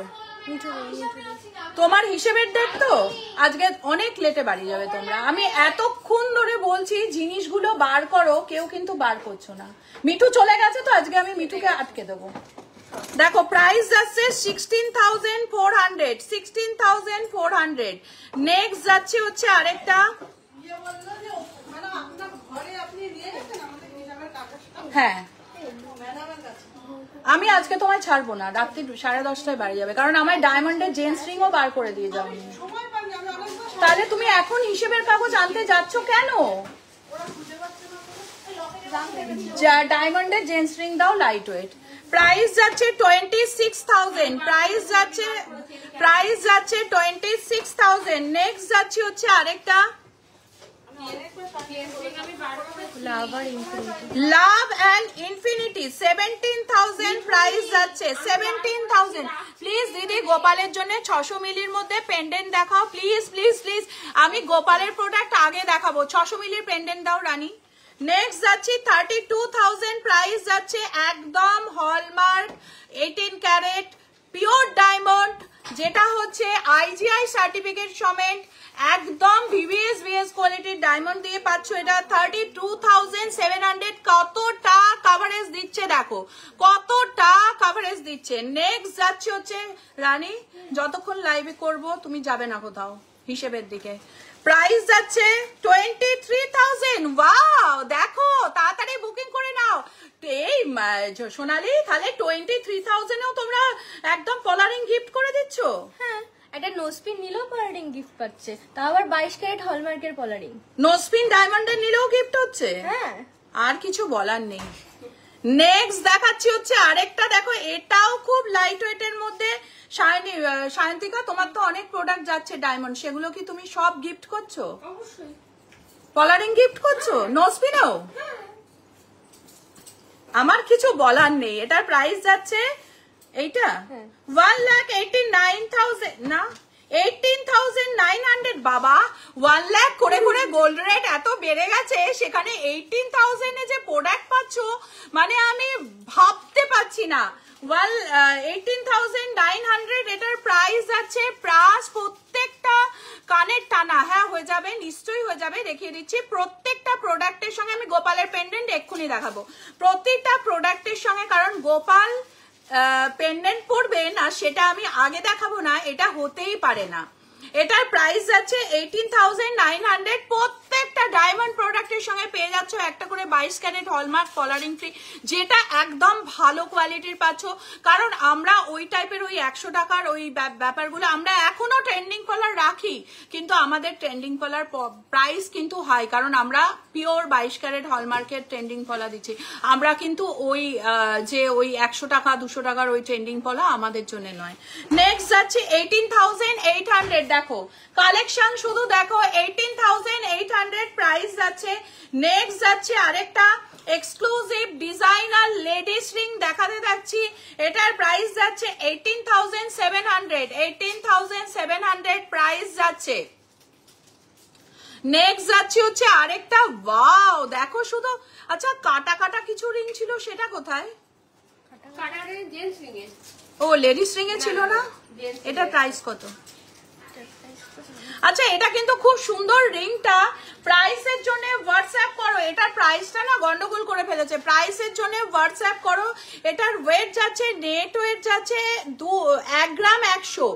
[SPEAKER 1] তোমার হিসেবের ডেট তো আজকে অনেক লেটে বাড়ি যাবে তোমরা। আমি এতক্ষণ ধরে বলছি জিনিসগুলো বার করো, কেউ কিন্তু বার করছো না। মিঠু চলে গেছে তো আজকে আমি মিঠুকে আটকে দেবো। দেখো প্রাইস যাচ্ছে 16,400, 16,400। নেক্সট যাচ্ছে হচ্ছে আরেকটা, হ্যাঁ আমি আজকে তোমায় ছাড়বো না, রাত্রি 10:30টায় বাড়ি যাবে, কারণ আমার ডায়মন্ডের জেন্টস রিংও বার করে দিয়ে যাও। তাহলে তুমি এখন হিসেবের কাগজ আনতে যাচ্ছ কেন? ডায়মন্ডের জেন্টস রিং দাও লাইট ওয়েট। প্রাইস যাচ্ছে 26,000, প্রাইস যাচ্ছে 26,000। নেক্সট যাচ্ছে হচ্ছে আরেকটা লাভ অ্যান্ড ইনফিনিটি, 17,000 প্রাইস যাচ্ছে, 17,000। প্লিজ দিদি গোপালের জন্য 600 মিলির মধ্যে পেন্ডেন্ট দেখাও প্লিজ প্লিজ প্লিজ। আমি গোপালের প্রোডাক্ট আগে দেখাবো, 600 মিলির পেন্ডেন্ট দাও রানী। নেক্সট যাচ্ছি 32,000 প্রাইস যাচ্ছে, একদম হলমার্ক 18 ক্যারেট পিওর ডায়মন্ড, যেটা হচ্ছে IGI সার্টিফিকেট সমেত একদম VVS কোয়ালিটির ডায়মন্ড দিয়ে পাচ্ছ। এটা 32,700। কতটা কভারেজ দিচ্ছে দেখো, কতটা কভারেজ দিচ্ছে। নেক্সট যাচ্ছে হচ্ছে রানী, যতক্ষণ লাইভে করব তুমি যাবে না কোথাও হিসেবের দিকে। প্রাইস যাচ্ছে 23,000। ওয়াও, দেখো তাড়াতাড়ি বুকিং করে নাও। এই সোনালি, তাহলে 23,000-এও তোমরা একদম কলারিং গিফট করে দিচ্ছ।
[SPEAKER 2] হ্যাঁ, একটা নোসপিন নিলেও পলারিং গিফট পাচ্ছে, তা আবার 22 ক্যারেট হলমার্কের পলারিং।
[SPEAKER 1] নোসপিন ডায়মন্ডের নিলেও গিফট হচ্ছে।
[SPEAKER 2] হ্যাঁ,
[SPEAKER 1] আর কিছু বলার নেই। নেক্সট দেখাচ্ছি হচ্ছে আরেকটা, দেখো এটাও খুব লাইট ওয়েটের মধ্যে। সায়ন্তিকা, তোমার তো অনেক প্রোডাক্ট যাচ্ছে ডায়মন্ড, সেগুলো কি তুমি সব গিফট করছো?
[SPEAKER 3] অবশ্যই।
[SPEAKER 1] কলারিং গিফট করছো নোসপিনেও? আমার কিছু বলার নেই। এটার প্রাইস যাচ্ছে এইটা 1,89,000 না 18,900। বাবা, 1 লাখ করে করে গোল্ড রেট এত বেড়ে গেছে, সেখানে 18,000-এ যে প্রোডাক্ট পাচ্ছ, মানে আমি ভাবতে পারছি না। 18,900 এটার প্রাইস যাচ্ছে। প্লাস প্রত্যেকটা কানের টানা, হ্যাঁ হয়ে যাবে, নিশ্চয়ই হয়ে যাবে, দেখিয়ে দিচ্ছি। প্রত্যেকটা প্রোডাক্টের সঙ্গে আমি গোপালের পেন্ডেন্ট এক্ষুনি দেখাবো, প্রত্যেকটা প্রোডাক্টের সঙ্গে, কারণ গোপাল পেন্ডেন্ট পরবে না সেটা আমি আগে দেখাবো না, এটা হতেই পারে না। এটার প্রাইস যাচ্ছে 18,900। প্রত্যেকটা ডায়মন্ড প্রোডাক্টের সঙ্গে পেয়ে যাচ্ছ একটা করে 22 ক্যারেট হলমার্ক কলারিং ফ্রি, যেটা একদম ভালো কোয়ালিটির পাচ্ছ। কারণ আমরা ওই টাইপের ওই 100 টাকার ওই ব্যাপারগুলো আমরা এখনো ট্রেন্ডিং কলার রাখি, কিন্তু আমাদের ট্রেন্ডিং কলার প্রাইস কিন্তু হাই, কারণ আমরা পিওর 22 ক্যারেট হলমার্কের ট্রেন্ডিং কলা দিচ্ছি। আমরা কিন্তু ওই যে ওই 100 টাকা 200 টাকার ওই ট্রেন্ডিং কলা আমাদের জন্য নয়। নেক্সট যাচ্ছে 18,800। দেখো কালেকশন শুধু দেখো, 18,800 প্রাইস যাচ্ছে। নেক্সট যাচ্ছে আরেকটা এক্সক্লুসিভ ডিজাইনার লেডিস রিং দেখাতে যাচ্ছি। এটার প্রাইস যাচ্ছে 18,700। 18,700 প্রাইস যাচ্ছে। নেক্সট যাচ্ছে হচ্ছে আরেকটা, ওয়াও দেখো শুধু। আচ্ছা, কাটা কাটা কিছু রিং ছিল, সেটা কোথায়?
[SPEAKER 3] কাটারে জেন্টস রিং এর।
[SPEAKER 1] ও, লেডিস রিং এ ছিল না? এটা প্রাইস কত? আচ্ছা, এটা কিন্তু খুব সুন্দর রিংটা। প্রাইসের জন্য হোয়াটসঅ্যাপ করো। এটার প্রাইসটা না গন্ডগোল করে ফেলেছে। প্রাইসের জন্য হোয়াটসঅ্যাপ করো। এটার ওয়েট যাচ্ছে, নেট ওয়েট যাচ্ছে 1 গ্রাম 100।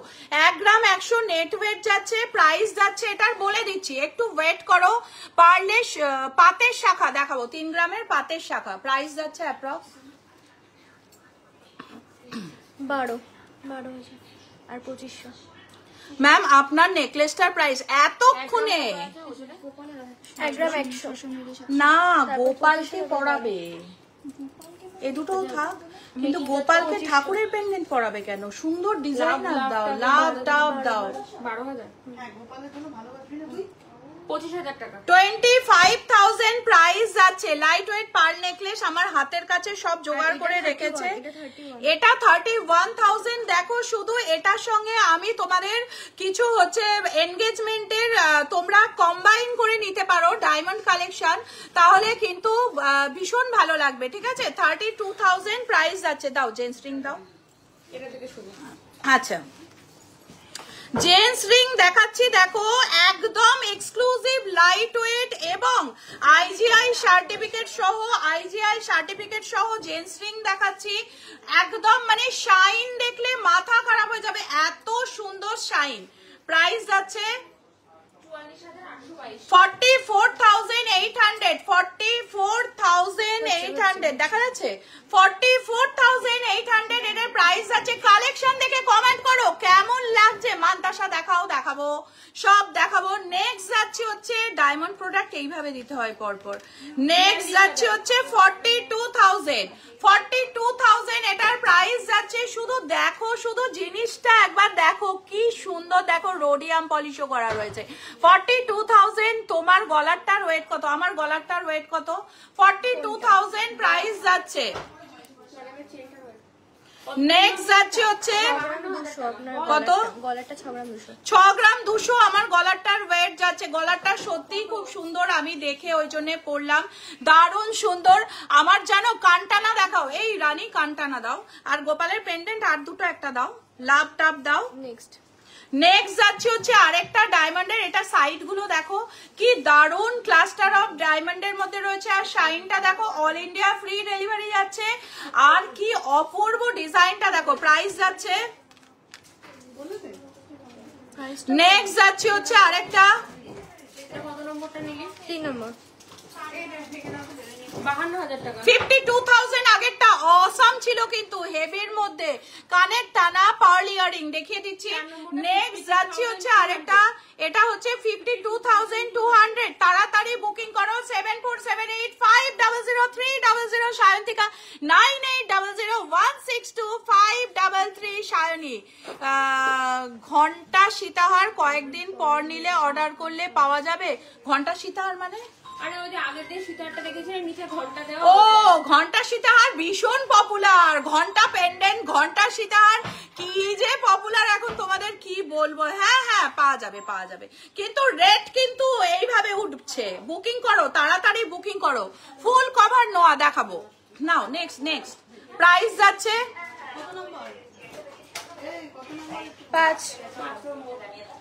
[SPEAKER 1] 1 গ্রাম 100 নেট ওয়েট যাচ্ছে। প্রাইস যাচ্ছে এটার বলে দিচ্ছি, একটু ওয়েট করো। পারলে পাতের শাখা দেখাবো, 3 গ্রামের পাতের শাখা। প্রাইস যাচ্ছে অ্যাপ্রক্স
[SPEAKER 2] 12,000 আর 2500।
[SPEAKER 1] ম্যাম, আপনার নেকলেসটার প্রাইস এতক্ষণে
[SPEAKER 2] 1 গ্রাম 100।
[SPEAKER 1] না, গোপালকে পরাবে, এ দুটোও থাক, কিন্তু গোপালকে ঠাকুরের পেন্ডেন্ট পরাবে কেন? সুন্দর ডিজাইনার দাও, লাভ টাভ দাও।
[SPEAKER 3] 12,000। হ্যাঁ, গোপালের জন্য ভালো বাজবি না তুই? 25,000 টাকা।
[SPEAKER 1] 25,000 প্রাইস যাচ্ছে। লাইট ওয়েট পার্ল নেকলেস আমার হাতের কাছে সব জোগাড় করে রেখেছে। এটা 31,000। দেখো শুধু এটার সঙ্গে আমি তোমাদের কিছু হচ্ছে এনগেজমেন্টের তোমরা কম্বাইন করে নিতে পারো ডায়মন্ড কালেকশন, তাহলে কিন্তু ভীষণ ভালো লাগবে। ঠিক আছে, 32,000 প্রাইস যাচ্ছে। দাও জেন্টস রিং দাও।
[SPEAKER 3] এটা থেকে শুরু।
[SPEAKER 1] আচ্ছা, জেন্টস রিং দেখাচ্ছি। দেখো একদম এক্সক্লুসিভ লাইট ওয়েট এবং IGI সার্টিফিকেট সহ জেন্টস রিং দেখাচ্ছি। একদম মানে শাইন দেখলে মাথা খারাপ হয়ে যাবে, এত সুন্দর শাইন। প্রাইস যাচ্ছে 44,800। 44,800 দেখা যাচ্ছে, 44,800 এটার প্রাইস আছে। কালেকশন দেখে কমেন্ট করো কেমন লাগছে। মান্তাসা দেখাও, দেখাবো, সব দেখাবো। নেক্সট যাচ্ছে হচ্ছে ডায়মন্ড প্রোডাক্ট এইভাবে দিতে হয় পরপর। নেক্সট যাচ্ছে হচ্ছে 42,000। 42,000 এটার প্রাইস যাচ্ছে। শুধু দেখো, শুধু জিনিসটা একবার দেখো কি সুন্দর। দেখো রোডিয়াম পলিশও করা রয়েছে। 42,000। তোমার গলারটার ওয়েট কত? আমার গলারটার ওয়েট কত? 42,000 প্রাইস যাচ্ছে। নেক্সট যাচ্ছে হচ্ছে কত?
[SPEAKER 2] গলাটা 6 গ্রাম 200।
[SPEAKER 1] 6 গ্রাম 200 আমার গলারটার ওয়েট যাচ্ছে। গলারটা সত্যিই খুব সুন্দর, আমি দেখে ওই জন্য পরলাম, দারুণ সুন্দর। আমার জানো কানটানা দেখাও, এই রানী কানটানা দাও, আর গোপালের পেন্ডেন্ট আর দুটো একটা দাও। লাভ টাপ দাও।
[SPEAKER 2] নেক্সট
[SPEAKER 1] যাচ্ছে হচ্ছে আরেকটা ডায়মন্ডের, এটা সাইড গুলো দেখো কি দারুন ক্লাস্টার অফ ডায়মন্ডের মধ্যে রয়েছে, আর শাইনটা দেখো, অল ইন্ডিয়া ফ্রি ডেলিভারি যাচ্ছে, আর কি অপূর্ব ডিজাইনটা দেখো। প্রাইস যাচ্ছে, নেক্সট যাচ্ছে হচ্ছে আরেকটা,
[SPEAKER 3] কত নম্বরটা নিলি?
[SPEAKER 2] 3 নম্বর
[SPEAKER 3] 52,000 টাকা।
[SPEAKER 1] 52,000 আগেরটা অসাম ছিল কিন্তু হেভির মধ্যে, কানের টানা পার্ল ইয়ারিং দেখিয়ে দিচ্ছি। নেক্সট যাচ্ছি হচ্ছে আরেকটা, এটা হচ্ছে 52,200। তাড়াতাড়ি বুকিং করো 7478500300 সায়ন্তিকা, 9800162533 সায়নী। ঘন্টা সীতাহার কয়েকদিন পর নিলে অর্ডার করলে পাওয়া যাবে। ঘন্টা সীতাহার মানে
[SPEAKER 3] আরে ওই যে আগের দিন সীতাহারটা দেখেছিলেন নিচে ঘন্টা দেওয়া।
[SPEAKER 1] ও ঘন্টা সীতাহার ভীষণ পপুলার, ঘন্টা পেন্ডেন্ট, ঘন্টা সীতাহার কি যে পপুলার এখন তোমাদের কি বলবো। হ্যাঁ হ্যাঁ পাওয়া যাবে, পাওয়া যাবে, কিন্তু রেট কিন্তু এইভাবে উঠছে। বুকিং করো, তাড়াতাড়ি বুকিং করো। ফুল কভার নোয়া দেখাবো নাও। নেক্সট প্রাইস যাচ্ছে
[SPEAKER 2] 5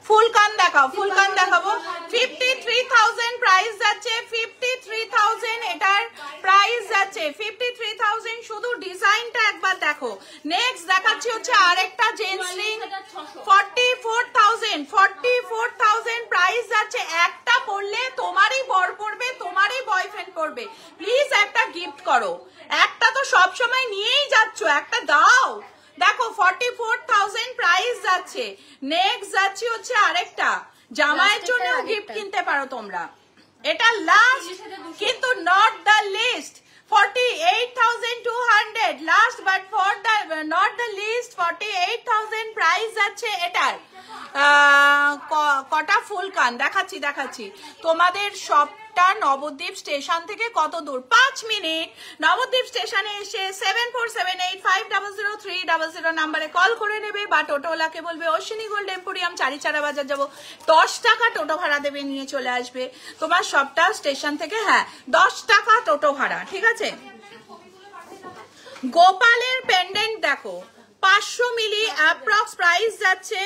[SPEAKER 1] ফুল কান দেখাও, ফুল কান দেখাবো। 53,000 প্রাইস যাচ্ছে, 53,000 এটার প্রাইস যাচ্ছে 53,000। শুধু ডিজাইনটা একবার দেখো। নেক্সট দেখাচ্ছি হচ্ছে আরেকটা জেন্টস রিং, 44,000 প্রাইস যাচ্ছে। একটা পরলে তোমারই বর পড়বে, তোমারই বয়ফ্রেন্ড পড়বে। প্লিজ একটা গিফট করো, একটা তো সব সময় নিয়েই যাচ্ছ, একটা দাও। দেখো 44,000 প্রাইস যাচ্ছে। নেক্সট যাচ্ছে হচ্ছে আরেকটা, জামাইয়ের জন্য গিফট কিনতে পারো তোমরা। এটা লাস্ট কিন্তু not the least, 48,200 last but for the not the least. 48,000 price যাচ্ছে এটার। কটা ফুল কান দেখাচ্ছি তোমাদের সবটা। নবদ্বীপ স্টেশন থেকে কত দূর? 5 মিনিট। নবদ্বীপ স্টেশনে এসে 7478500300 নাম্বারে কল করে নেবে, বা টোটোওয়ালাকে বলবে অশ্বিনী গোল্ড এম্পোরিয়াম চারিচারা বাজার যাবো, 10 টাকা টোটো ভাড়া দেবে, নিয়ে চলে আসবে তোমার সবটা স্টেশন থেকে। হ্যাঁ 10 টাকা টোটো ভাড়া, ঠিক আছে। গোপালের পেন্ডেন্ট দেখো 500 মিলি অ্যাপ্রক্স প্রাইস যাচ্ছে,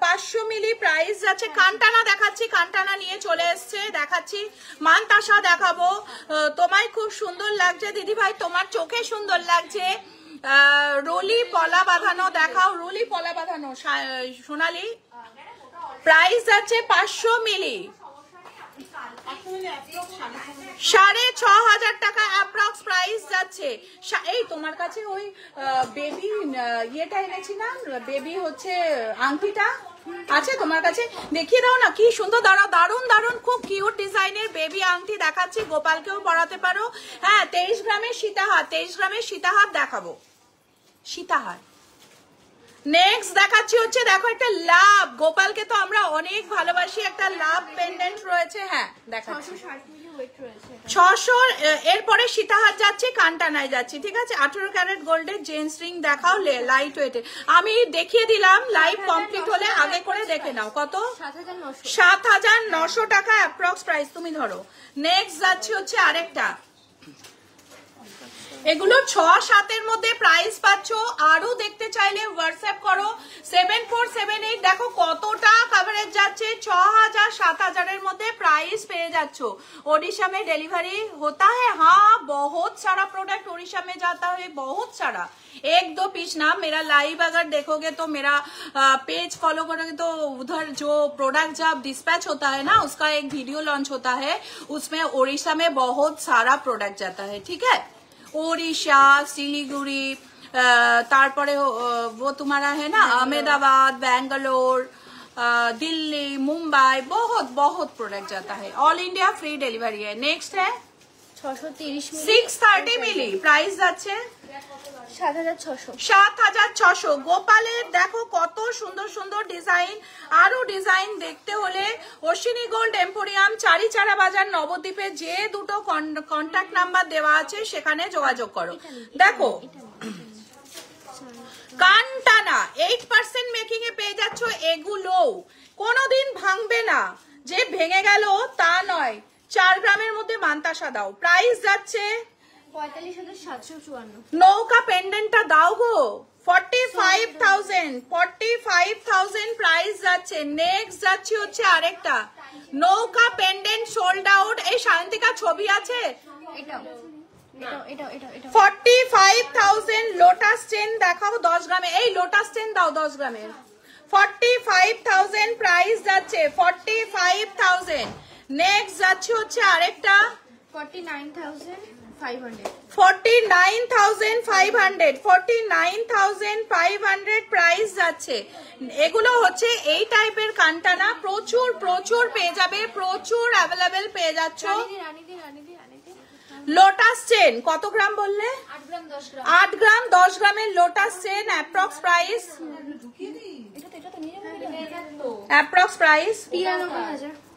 [SPEAKER 1] 500 মিলি প্রাইস যাচ্ছে। কানটানা দেখাচ্ছি, কানটানা নিয়ে চলে এসছে, দেখাচ্ছি। মানতাসা দেখাবো, তোমায় খুব সুন্দর লাগছে দিদি ভাই, তোমার চোখে সুন্দর লাগছে। রুলি পলা বাঁধানো দেখাও, রুলি পলা বাঁধানো সোনালি, প্রাইস যাচ্ছে 500 মিলি 6,500 টাকা অ্যাপ্রক্স প্রাইস যাচ্ছে। এই তোমার কাছে ওই বেবি ইয়েটা এনেছি না, বেবি হচ্ছে আংটিটা আছে তোমার কাছে, দেখিয়ে দাও না কি সুন্দর। দারুন খুব কিউট ডিজাইনের বেবি আংটি দেখাচ্ছি, গোপালকেও পরাতে পারো। হ্যাঁ 23 গ্রামের সীতাহার দেখাবো, সীতাহার। নেক্সট দেখাচ্ছি হচ্ছে দেখো একটা লাভ, গোপালকে তো আমরা অনেক ভালোবাসি, একটা লাভ পেন্ডেন্ট রয়েছে। হ্যাঁ দেখাচ্ছি 600। এরপরে সীতাহার যাচ্ছে, কানটানায় যাচ্ছি, ঠিক আছে। 18 ক্যারেট গোল্ডের জেন্টস রিং দেখাও, লাইট ওয়েটে। আমি দেখিয়ে দিলাম, লাইভ কমপ্লিট হলে আগে করে দেখে নাও। কত? 7,900 টাকা অ্যাপ্রক্স প্রাইস, তুমি ধরো। নেক্সট যাচ্ছে হচ্ছে আরেকটা, এগুলো 6-7 মধ্যে প্রাইস পাচ্ছ। আরো দেখতে চাইলে হোয়াটসঅ্যাপ করো 7478। দেখো কতটা কভারেজ যাচ্ছে, 6,000 7,000 মধ্যে প্রাइस পেয়ে যাচ্ছ। ओडिशा में डिलीवरी होता है, हाँ बहुत सारा प्रोडक्ट ओडिशा में जाता है, बहुत सारा। 1-2 पीस ना, मेरा लाइव अगर देखोगे तो मेरा पेज फॉलो करोगे तो उधर जो प्रोडक्ट जब डिस्पैच होता है ना, उसका एक वीडियो लॉन्च होता है, उसमें ओडिशा में बहुत सारा प्रोडक्ट जाता है, ठीक है। ओडिशा, सिलीगुड़ी, तारपरे वो तुम्हारा है ना अहमदाबाद, बेंगलोर, दिल्ली, मुंबई, बहुत प्रोडक्ट जाता है। ऑल इंडिया फ्री डिलीवरी है। नेक्स्ट है 630 मिली प्राइस যাচ্ছে 7,600। গোপালের দেখো কত সুন্দর সুন্দর ডিজাইন। আরো ডিজাইন দেখতে হলে অশ্বিনী গোল্ড এম্পোরিয়াম চারিচারা বাজার নবদ্বীপে যে দুটো কন্ট্যাক্ট নাম্বার দেওয়া আছে সেখানে যোগাযোগ করো। দেখো কানটানা 8% মেকিং এ পেয়ে যাচ্ছ, এগুলো কোনোদিন ভাঙবে না, যে ভেঙে গেল তা নয়। 4 গ্রামের মধ্যে মানতাসা দাও, প্রাইস যাচ্ছে
[SPEAKER 2] 45,754।
[SPEAKER 1] নৌকা পেন্ডেন্টটা দাও গো, 45,000 প্রাইস যাচ্ছে। নেক্সট যাচ্ছে হচ্ছে আরেকটা নৌকা পেন্ডেন্ট সোল্ড আউট। এই শান্তিকা ছবি আছে? 45,000 লোটাস চেন দেখাও 10 গ্রামে। এই লোটাস চেন দাও 10 গ্রামের। 45,000 প্রাইস যাচ্ছে। 45,000। নেক্সট যাচ্ছে হচ্ছে আরেকটা 49,500 প্রাইস যাচ্ছে। এগুলো হচ্ছে এই টাইপের কানটানা, প্রচুর প্রচুর পেয়ে যাবে, প্রচুর অ্যাভেলেবেল পেয়ে যাচ্ছ। লোটাস চেন কত গ্রাম বললে? 8 গ্রাম 10 গ্রামের lotus chain approx price, approx price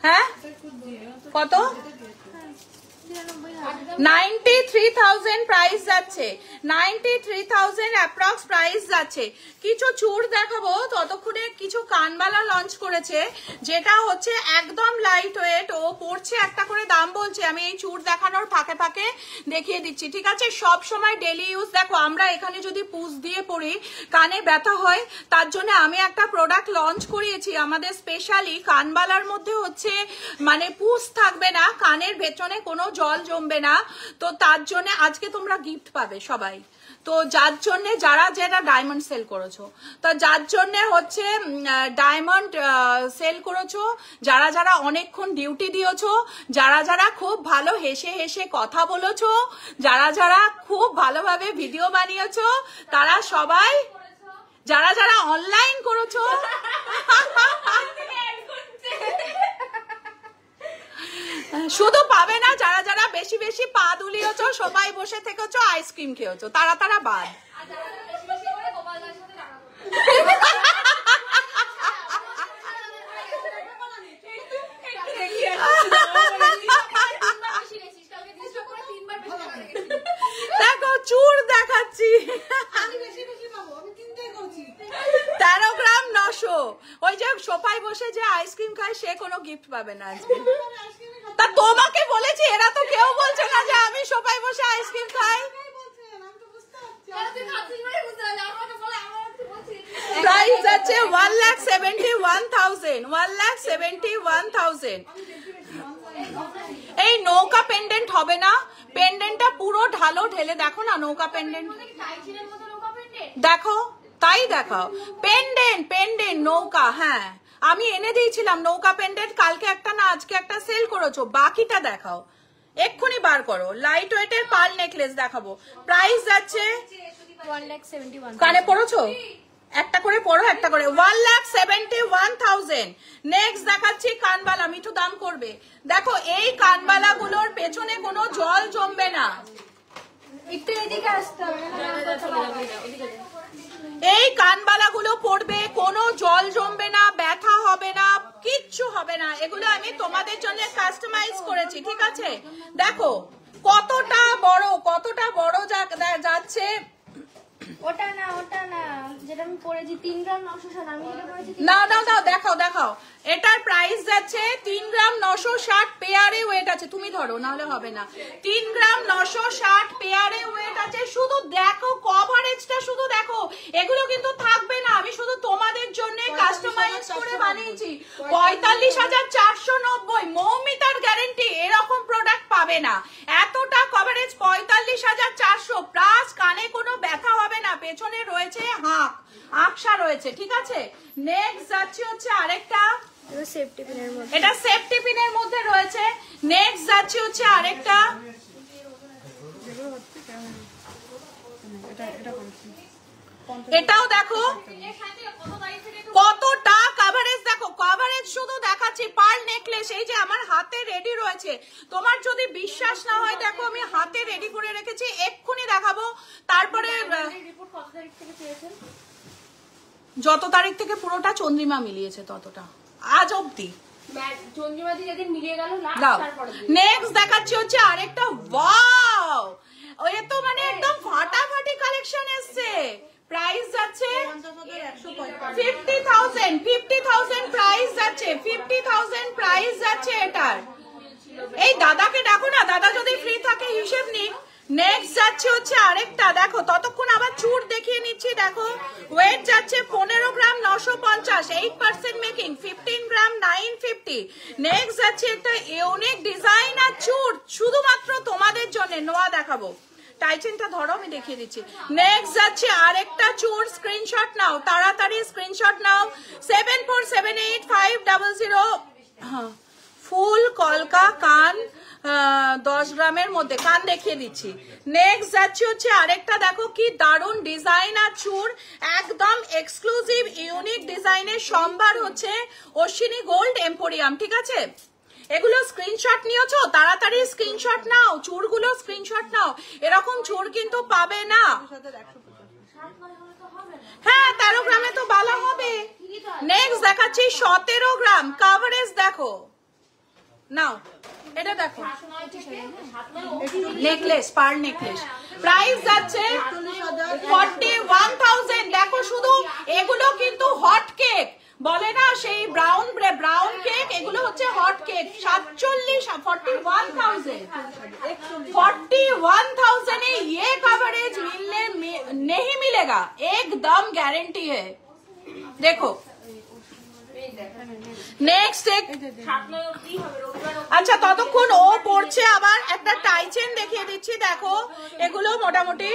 [SPEAKER 1] হ্যাঁ কত? 93,000 প্রাইস যাচ্ছে। 93,000 অ্যাপ্রক্স প্রাইস যাচ্ছে। কিছু চুড় দেখাবো ততক্ষণে। কিছু কানবালা লঞ্চ করেছে যেটা হচ্ছে একদম লাইট ওয়েট। ও পড়ছে একটা করে দাম বলছে, আমি এই চুড় দেখানোর ফাঁকে ফাঁকে দেখিয়ে দিচ্ছি, ঠিক আছে? সব সময় ডেলি ইউজ। দেখো আমরা এখানে যদি পুশ দিয়ে পড়ি কানে ব্যথা হয়, তার জন্য আমি একটা প্রোডাক্ট লঞ্চ করিয়েছি আমাদের স্পেশালি কানবালার মধ্যে হচ্ছে মানে পুশ থাকবে না, কানের ভেতরে কোনো জল জমবে না। তো তার জন্য আজকে তোমরা গিফট পাবে সবাই। তো যার জন্য যারা যারা ডায়মন্ড সেল করেছো, তো যার জন্য হচ্ছে ডায়মন্ড সেল করেছো, যারা যারা অনেকক্ষণ ডিউটি দিয়েছো, যারা যারা খুব ভালো হেসে হেসে কথা বলেছো, যারা যারা খুব ভালোভাবে ভিডিও বানিয়েছো, তারা সবাই, যারা যারা অনলাইন করেছো, শুধু পাবে না, যারা যারা বেশি বেশি পা দুলিয়েছো, সবাই বসে থেকেছো, আইসক্রিম খেয়েছো, তারা তারা বাদ। দেখো চুর দেখাচ্ছি 13 গ্রাম 900। ওই যে সোফায় বসে যে আইসক্রিম খায় সে কোনো গিফট পাবে না আজকে। তা তোমাকে বলেছি, এরা তো কেউ বলছে না যে আমি সোফায় বসে আইসক্রিম খাই। প্রাইস আছে 1,71,000। 1,71,000। এই নৌকা পেন্ডেন্ট হবে না, পেন্ডেন্টটা পুরো ঢালো, ঢেলে দেখো না নৌকা পেন্ডেন্ট দেখো, তাই দেখাও। পেন্ডেন্ট পেন্ডেন্ট নৌকা, হ্যাঁ আমি এনে দিয়েছিলাম নৌকা পেন্ডেন্ট, কালকে একটা না আজকে একটা সেল করেছো, বাকিটা দেখাও এক্ষুনি বার করো। লাইট ওয়েটের পার্ল নেকলেস দেখাবো। প্রাইস যাচ্ছে
[SPEAKER 2] 1,71,000।
[SPEAKER 1] কানে পড়েছো? একটা করে পড়ো, একটা করে। 1,71,000। নেক্সট দেখাচ্ছি কানবালা, মিঠু দাম করবে। দেখো এই কানবালা গুলোর পেছনে কোনো জল জমবে না।
[SPEAKER 2] একটু এদিকে আসতে হবে।
[SPEAKER 1] এই কানবালা গুলো পড়বে, কোনো জল জমবে না, ব্যথা হবে না, কিচ্ছু হবে না। এগুলো আমি তোমাদের জন্য কাস্টমাইজ করেছি, ঠিক আছে? দেখো কতটা বড় যাচ্ছে।
[SPEAKER 2] ওটা না যেটা আমি পরেছি 3 গ্রাম 960। আমি যেটা পরেছি
[SPEAKER 1] না দেখাও। এটার প্রাইস যাচ্ছে 3 গ্রাম 960 পেয়ারে ওয়েট আছে। তুমি ধরো নাহলে হবে না। 3 গ্রাম 960 পেয়ারে ওয়েট আছে। শুধু দেখো কভারেজটা, শুধু দেখো। এগুলো কিন্তু থাকবে না, আমি শুধু তোমাদের জন্য কাস্টমাইজ করে বানিয়েছি। 45,490 মৌমিতার গ্যারেন্টি। এরকম প্রোডাক্ট পাবে না। এতটা কভারেজ 45,400 প্লাস, কানে কোনো ব্যথা হবে না, পেছনে রয়েছে আকশা রয়েছে, ঠিক আছে? নেক্সট যাচ্ছে হচ্ছে আরেকটা,
[SPEAKER 2] সেফটি পিনের মধ্যে,
[SPEAKER 1] এটা সেফটি পিনের মধ্যে রয়েছে। নেক্সট যাচ্ছে হচ্ছে আরেকটা, এটাও দেখো কতটা কভারেজ। দেখো কভারেজ শুধু দেখাচ্ছি। পার্ল নেকলেস এই যে আমার হাতে রেডি রয়েছে। তোমার যদি বিশ্বাস না হয় দেখো আমি হাতে রেডি করে রেখেছি, এক্ষুনি দেখাবো। তারপরে যত তারিখ থেকে পুরোটা চন্দ্রিমা মিলিয়েছে ততটা আজ অব্দি। নেক্সট দেখাচ্ছি হচ্ছে আরেকটা। ওয়াও, ওই তো মানে একদম ফাটাফাটি কালেকশন এসছে। প্রাইস যাচ্ছে 50,000 প্রাইস যাচ্ছে। 50,000 প্রাইস যাচ্ছে এটার। এই দাদাকে দেখো না, দাদা যদি ফ্রি থাকে হিসেব নিক। নেক্সট যাচ্ছে হচ্ছে আরেকটা, দেখো ততক্ষণ আবার চুড় দেখিয়ে নিচ্ছি। দেখো যাচ্ছে 15 গ্রাম 950, 8% মেকিং, 15 গ্রাম 950। নেক্সট যাচ্ছে একটা ইউনিক ডিজাইন আর চুর, শুধুমাত্র তোমাদের জন্য। নোয়া দেখাবো, টাইটেনটা ধরো আমি দেখিয়ে দিচ্ছি। নেক্সট যাচ্ছে আরেকটা চুর, স্ক্রিনশট নাও, তাড়াতাড়ি স্ক্রিনশট নাও। 7478500500। ফুল কলকা কান 10 গ্রামের মধ্যে, কান দেখিয়ে দিচ্ছি। নেক্সট যাচ্ছে হচ্ছে আরেকটা, দেখো কি দারুন ডিজাইন আর চুর, একদম এক্সক্লুসিভ ইউনিক ডিজাইনের সম্ভার হচ্ছে অশ্বিনী গোল্ড এম্পোরিয়াম, ঠিক আছে? এগুলো স্ক্রিনশট নিয়েছো, তাড়াতাড়ি স্ক্রিনশট নাও, চুরগুলো স্ক্রিনশট নাও, এরকম চুর কিন্তু পাবে না। হ্যাঁ 13 গ্রামে তো ভালো হবে। নেক্সট দেখাচ্ছি 17 গ্রাম, কাভারেজ দেখো, নাও এটা দেখো, নেকলেস, পার্ল নেকলেস, প্রাইস যাচ্ছে 41,000। দেখো শুধু এগুলো কিন্তু হট কেক বলে না, সেই ব্রাউন কেক, এগুলো হচ্ছে হট কেক। 41,000 ए ये कवरेज मिलने नहीं मिलेगा, एकदम गारंटी है। देखो নেক্সট আচ্ছা, ততক্ষণ ও পড়ছে, আবার একটা টাইচেন দেখিয়ে দিচ্ছি। দেখো এগুলো মোটামুটি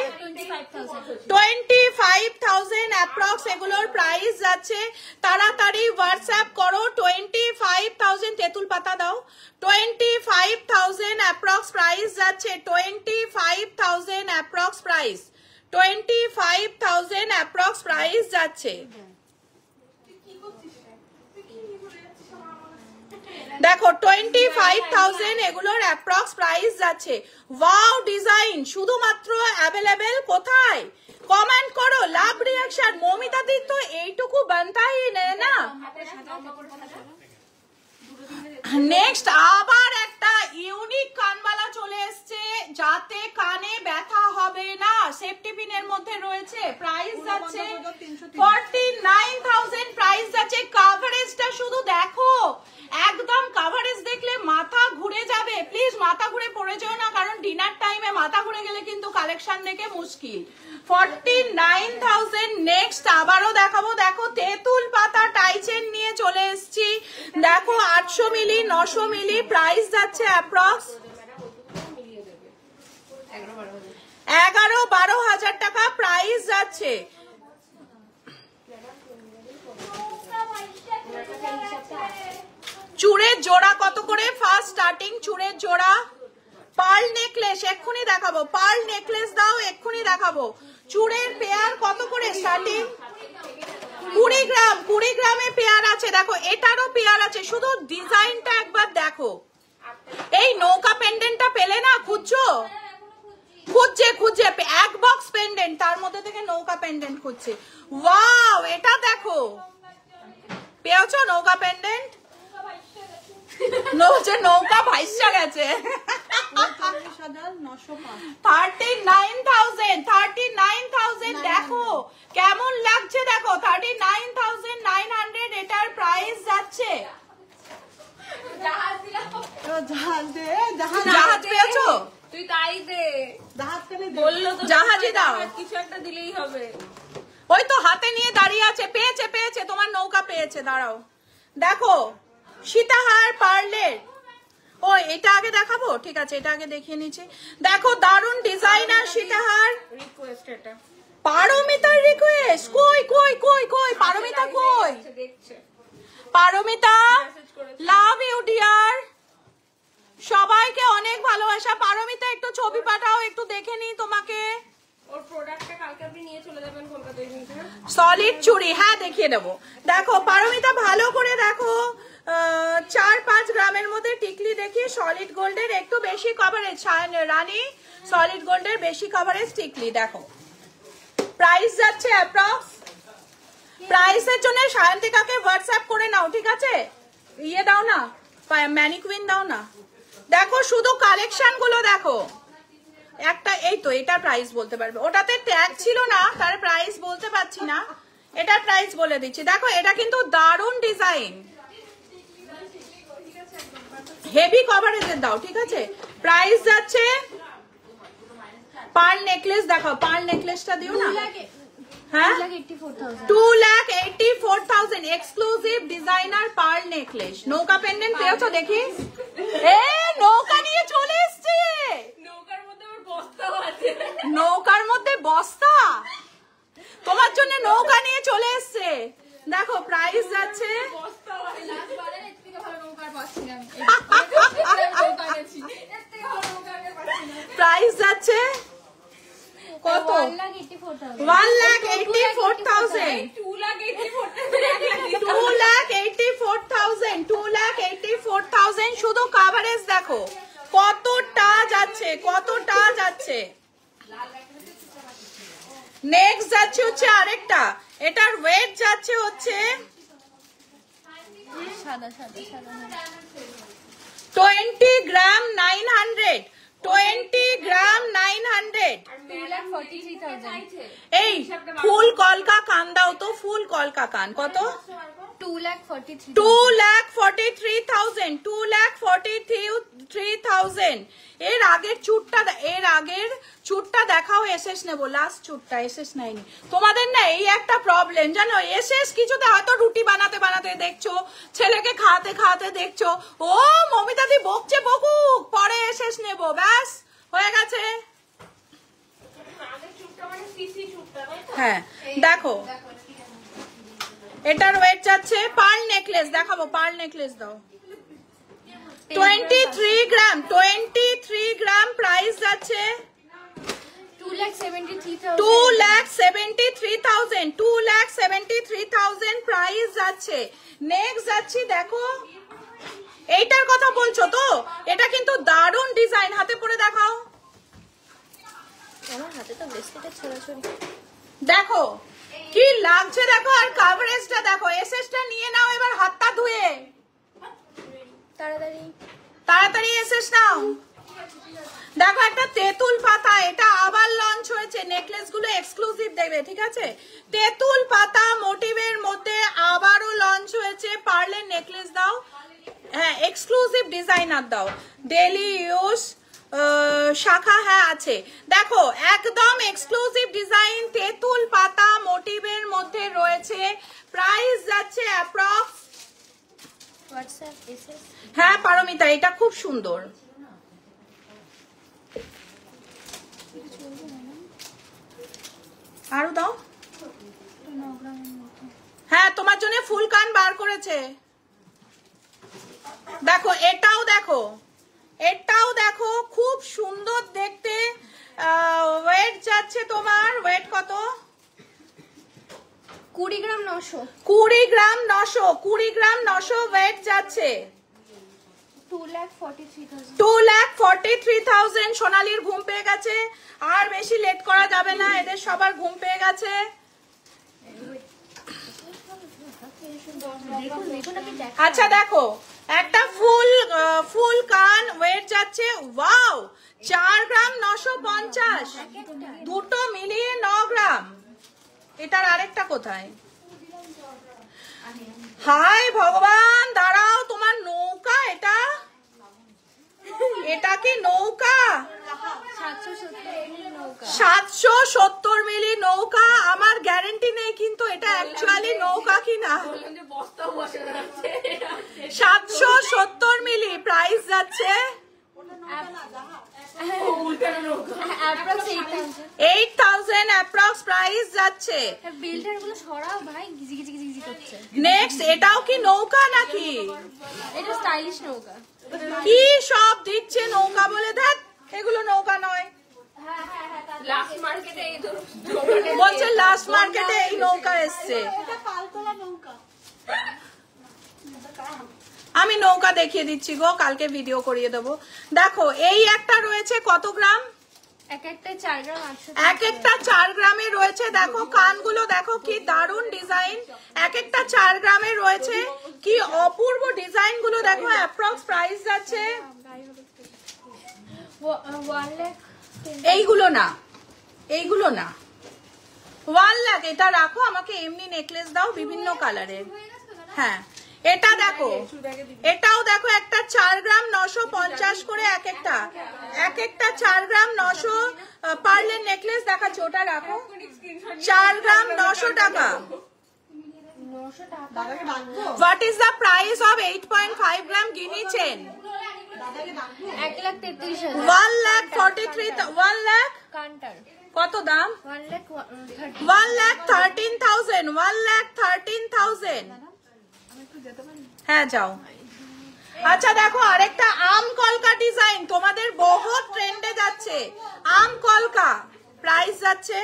[SPEAKER 1] 25,000 অ্যাপ্রক্স এগুলোর প্রাইস যাচ্ছে। তাড়াতাড়ি হোয়াটসঅ্যাপ করো, 25,000। তেঁতুল পাতা দাও। 25,000 অ্যাপ্রক্স প্রাইস যাচ্ছে, 25,000 অ্যাপ্রক্স প্রাইস, 25,000 অ্যাপ্রক্স প্রাইস যাচ্ছে। দেখো 25,000 এগুলোর অ্যাপ্রক্স প্রাইস যাচ্ছে। ওয়াও ডিজাইন, শুধুমাত্র অ্যাভেলেবেল কোথায়? কমেন্ট করো, লাভ রিয়াকশন। মমিতা দি তো এইটুকু বানতাই নেই না। নেক্সট আবার একটা ইউনিক কানবালা চলে এসছে, যাতে কানে ব্যথা হবে না, সেফটি পিনের মধ্যে রয়েছে। প্রাইস যাচ্ছে 49,000 প্রাইস যাচ্ছে। কভারেজটা শুধু দেখো, একদম কভারেজ দেখলে মাথা ঘুরে যাবে। প্লিজ মাথা ঘুরে পড়ে যেও না, কারণ ডিনার টাইমে মাথা ঘুরে গেলে কিন্তু কালেকশন দেখে মুশকিল। 49,000। নেক্সট আবারও দেখাবো, দেখো তেঁতুল পাতা টাইচেন নিয়ে চলে এসেছি। দেখো 800 মিলি 900 মিলি, প্রাইস যাচ্ছে অ্যাপ্রক্স 11-12 হাজার টাকা প্রাইস যাচ্ছে। চুড়ের জোড়া কত করে ফার্স্ট স্টার্টিং? চুড়ের জোড়া পার্ল নেকলেস এক্ষুনি দেখাবো, পার্ল নেকলেস দাও এক্ষুনি দেখাবো। চুড়ের পেয়ার কত করে স্টার্টিং? 20 গ্রাম, 20 গ্রামে পেয়ার আছে। দেখো এটারও পেয়ার আছে, শুধু ডিজাইনটা একবার দেখো। এই নৌকা পেন্ডেন্টটা পেলে না, খুঁজছো? খুঁজছে এক বক্স পেন্ডেন্ট, তার মধ্যে থেকে নৌকা পেন্ডেন্ট খুঁজছে। ওয়াও, এটা দেখো, পেয়েছো নৌকা পেন্ডেন্ট? নৌকা ভাইসা গেছে। 39,000 দেখো কেমন লাগছে, দেখো 39,900 এটার প্রাইস যাচ্ছে। জাহাজ পেয়েছো?
[SPEAKER 3] তুই তাই দে,
[SPEAKER 1] বললো তো জাহাজে দাও,
[SPEAKER 3] কিছু একটা দিলেই হবে।
[SPEAKER 1] ওই তো হাতে নিয়ে দাঁড়িয়ে আছে। পেয়েছে তোমার নৌকা পেয়েছে, দাঁড়াও। দেখো সীতাহার পার্লের, ও এটা আগে দেখাবো, ঠিক আছে এটা আগে দেখিয়ে নিচ্ছি। দেখো দারুন ডিজাইনার সীতাহার।
[SPEAKER 3] রিকোয়েস্ট এটা
[SPEAKER 1] পারমিতার রিকোয়েস্ট। কই পারমিতা কই?
[SPEAKER 3] দেখছে
[SPEAKER 1] পারমিতা, লাভ ইউ ডিয়ার, সবাইকে অনেক ভালোবাসা। পারমিতা একটু ছবি পাঠাও, একটু দেখে নি তোমাকে।
[SPEAKER 3] ওর প্রোডাক্টটা কালকে আপনি নিয়ে চলে যাবেন কলকাতায়।
[SPEAKER 1] সলিড চুড়ি, হ্যাঁ দেখিয়ে দেবো। দেখো পারমিতা ভালো করে দেখো, 4-5 গ্রামের মধ্যে টিকলি দেখি, সলিড গোল্ডের একটু বেশি কভারেজ, রানী সলিড গোল্ডের বেশি কভারেজ টিকলি। দেখো প্রাইস যাচ্ছে অ্যাপ্রক্স, প্রাইসের জন্য সায়ন্তিকাকে হোয়াটসঅ্যাপ করে নাও, ঠিক আছে? ইয়ে দাও না, ম্যানিকুইন দাও না। দেখো শুধু কালেকশন গুলো দেখো। একটা এই তো, এটা প্রাইস বলতে পারবে, ওটাতে ট্যাগ ছিল না, তার প্রাইস বলতে পারছি না, এটার প্রাইস বলে দিচ্ছি। দেখো এটা কিন্তু দারুণ ডিজাইন, হেভি কভারেজের দাও, ঠিক আছে? প্রাইস যাচ্ছে। পার্ল নেকলেস দেখাও, পার্ল নেকলেসটা দিও না। হ্যাঁ
[SPEAKER 2] 2,84,000
[SPEAKER 1] 2,84,000 এক্সক্লুসিভ ডিজাইনার পার্ল নেকলেস। নৌকা পেন্ডেন্ট পেয়েছো দেখি? এ নৌকা নিয়ে চলে এসছে।
[SPEAKER 3] নৌকার মধ্যে আমার বস্তাও আছে।
[SPEAKER 1] নৌকার মধ্যে বস্তা? তোমার জন্য নৌকা নিয়ে চলে এসছে। দেখো প্রাইস যাচ্ছে
[SPEAKER 3] বস্তাও আছে।
[SPEAKER 2] লাস্টবারে এর থেকে ভালো নৌকা আর পাচ্ছি না আমি।
[SPEAKER 3] নৌকা গেছি। এর থেকে ভালো নৌকা আমি আর পাচ্ছি না।
[SPEAKER 1] প্রাইস যাচ্ছে কত?
[SPEAKER 2] 1,84,000
[SPEAKER 1] 1,84,000
[SPEAKER 3] 2,84,000
[SPEAKER 1] 2,84,000 শুধু কাভারেজ দেখো কতটা যাচ্ছে, কতটা যাচ্ছে। নেক্সট যাচ্ছে হচ্ছে আরেকটা, এটার ওয়েট যাচ্ছে হচ্ছে
[SPEAKER 2] সাদা সাদা সাদা
[SPEAKER 1] 20 গ্রাম 900, 20 গ্রাম 900।
[SPEAKER 2] 2,43,000
[SPEAKER 1] এই ফুল কলকা কান দাও তো, ফুল কলকা কান কত?
[SPEAKER 2] 2,43,000
[SPEAKER 1] 2,43,000, 2,43,000। এর আগের চুটটা দেখাও, এসএস নেবো। লাস্ট চুটটা এসএস নাইনি। তোমাদের না এই একটা প্রবলেম জানো, এসএস কিছুতে হয়তো রুটি বানাতে বানাতে দেখছো, ছেলেকে খাওয়াতে খাওয়াতে দেখছো, ও মমিতাদি বকছে বকুক, পরে এসএস নেবো, ব্যাস হয়ে গেছে।
[SPEAKER 3] আগের চুপটা মানে সিসি চুপটা, তাই তো?
[SPEAKER 1] হ্যাঁ দেখো এটার ওয়েট যাচ্ছে, পার্ল নেকলেস দেখাবো, পার্ল নেকলেস দাও। 23 গ্রাম, 23 গ্রাম প্রাইস যাচ্ছে
[SPEAKER 2] 2,73,000
[SPEAKER 1] 2,73,000, 2,73,000 প্রাইস যাচ্ছে। নেক্সট যাচ্ছি দেখো, এইটার কথা বলছো তো? এটা কিন্তু দারুণ ডিজাইন, হাতে পরে দেখাও।
[SPEAKER 2] আমার হাতে তো ব্রেসলেটের ছড়াছড়ি।
[SPEAKER 1] দেখো কি লাগছে দেখো, আর কাভারেজটা দেখো। এসএসটা নিয়ে নাও এবার হাতটা ধুয়ে,
[SPEAKER 2] তাড়াতাড়ি
[SPEAKER 1] তাড়াতাড়ি এসএস নাও। দেখো একটা তেঁতুল পাতা, এটা আবার লঞ্চ হয়েছে, নেকলেস গুলো এক্সক্লুসিভ দেবে, ঠিক আছে? তেঁতুল পাতা মোটিভের মধ্যে আবারও লঞ্চ হয়েছে, পার্লের নেকলেস দাও। হ্যাঁ এক্সক্লুসিভ ডিজাইনার দাও, ডেলি ইউজ শাখা হ্যাঁ আছে। দেখো একদম এক্সক্লুসিভ ডিজাইন, তেঁতুল পাতা মোটিভের মধ্যে রয়েছে। প্রাইস যাচ্ছে অ্যাপ্রক্স,
[SPEAKER 2] হোয়াটসঅ্যাপ এসএস
[SPEAKER 1] হ্যাঁ পারমিতা এটা খুব সুন্দর। আরো দাও। হ্যাঁ তোমার জন্য ফুল কান বার করেছে। দেখো এটাও দেখো, এটাও দেখো খুব সুন্দর দেখতে। ওয়েট যাচ্ছে তোমার, ওয়েট কত?
[SPEAKER 2] 20 গ্রাম 900
[SPEAKER 1] 20 গ্রাম 900, 20 গ্রাম 900 ওয়েট যাচ্ছে।
[SPEAKER 2] 2,43,000
[SPEAKER 1] 2,43,000। সোনালীর ঘুম পেয়ে গেছে, আর বেশি লেট করা যাবে না, এদের সবার ঘুম পেয়ে গেছে।
[SPEAKER 2] দেখুন দেখুন আপনি দেখুন।
[SPEAKER 1] আচ্ছা দেখো একটা ফুল কান ওয়েট যাচ্ছে, ওয়াও 4 গ্রাম 950, দুটো মিলিয়ে 9 গ্রাম। এটার আরেকটা কোথায়? হায় ভগবান, দাঁড়াও, তোমার নৌকা এটা? এটা কি নৌকা?
[SPEAKER 2] 770 নৌকা।
[SPEAKER 1] 770 মিলি নৌকা। আমার গ্যারেন্টি নেই কিন্তু এটা অ্যাকচুয়ালি নৌকা কিনা।
[SPEAKER 3] বললাম যে বস্তাও বসে যাচ্ছে।
[SPEAKER 1] 770 মিলি প্রাইস যাচ্ছে
[SPEAKER 3] উল্টানো নৌকা।
[SPEAKER 2] Approx 8,000
[SPEAKER 1] 8,000 অ্যাপ্রক্স প্রাইস যাচ্ছে।
[SPEAKER 2] বিল্ডার গুলো সরাও ভাই, গিজি গিজি গিজি গিজি করছে।
[SPEAKER 1] নেক্সট এটাও কি নৌকা নাকি?
[SPEAKER 2] এটা স্টাইলিশ নৌকা।
[SPEAKER 1] কি সব দিচ্ছে নৌকা বলে, দেখ এগুলো নৌকা নয়।
[SPEAKER 2] হ্যাঁ হ্যাঁ হ্যাঁ
[SPEAKER 3] লাস্ট মার্কেটে এই তো
[SPEAKER 1] বলছে লাস্ট মার্কেটে এই নৌকা এসছে। আমি নৌকা দেখিয়ে দিচ্ছি গো, কালকে ভিডিও করিয়ে দেবো। দেখো এই একটা রয়েছে কত গ্রাম?
[SPEAKER 2] এক একটা 4 গ্রাম 800
[SPEAKER 1] এক একটা 4 গ্রামে রয়েছে। দেখো কানগুলো দেখো কি দারুণ ডিজাইন, এক একটা 4 গ্রামে রয়েছে, কি অপূর্ব ডিজাইন গুলো দেখো। অ্যাপ্রক্স প্রাইস যাচ্ছে
[SPEAKER 2] 1 লাখ।
[SPEAKER 1] এইগুলো না, এইগুলো না, 1 লাখ। এটা রাখো, আমাকে এমনি নেকলেস দাও বিভিন্ন কালারের। হ্যাঁ এটা দেখো, এটাও দেখো একটা 4 গ্রাম 950 করে এক একটা 4 গ্রাম 900 পার্লের নেকলেস দেখাচ্ছি, ওটা রাখো। 4 গ্রাম 900 টাকা। What is the price of 8.5 gram guinea chain?
[SPEAKER 2] 1,33,000
[SPEAKER 1] 1,43,000 1 lakh
[SPEAKER 2] কান্টার
[SPEAKER 1] কত দাম?
[SPEAKER 2] 1,30,000
[SPEAKER 1] 1,13,000 1,13,000। হ্যাঁ যাও। আচ্ছা দেখো আরেকটা আম কলকা ডিজাইন তোমাদের বহুত ট্রেন্ডে যাচ্ছে। আম কলকা প্রাইস যাচ্ছে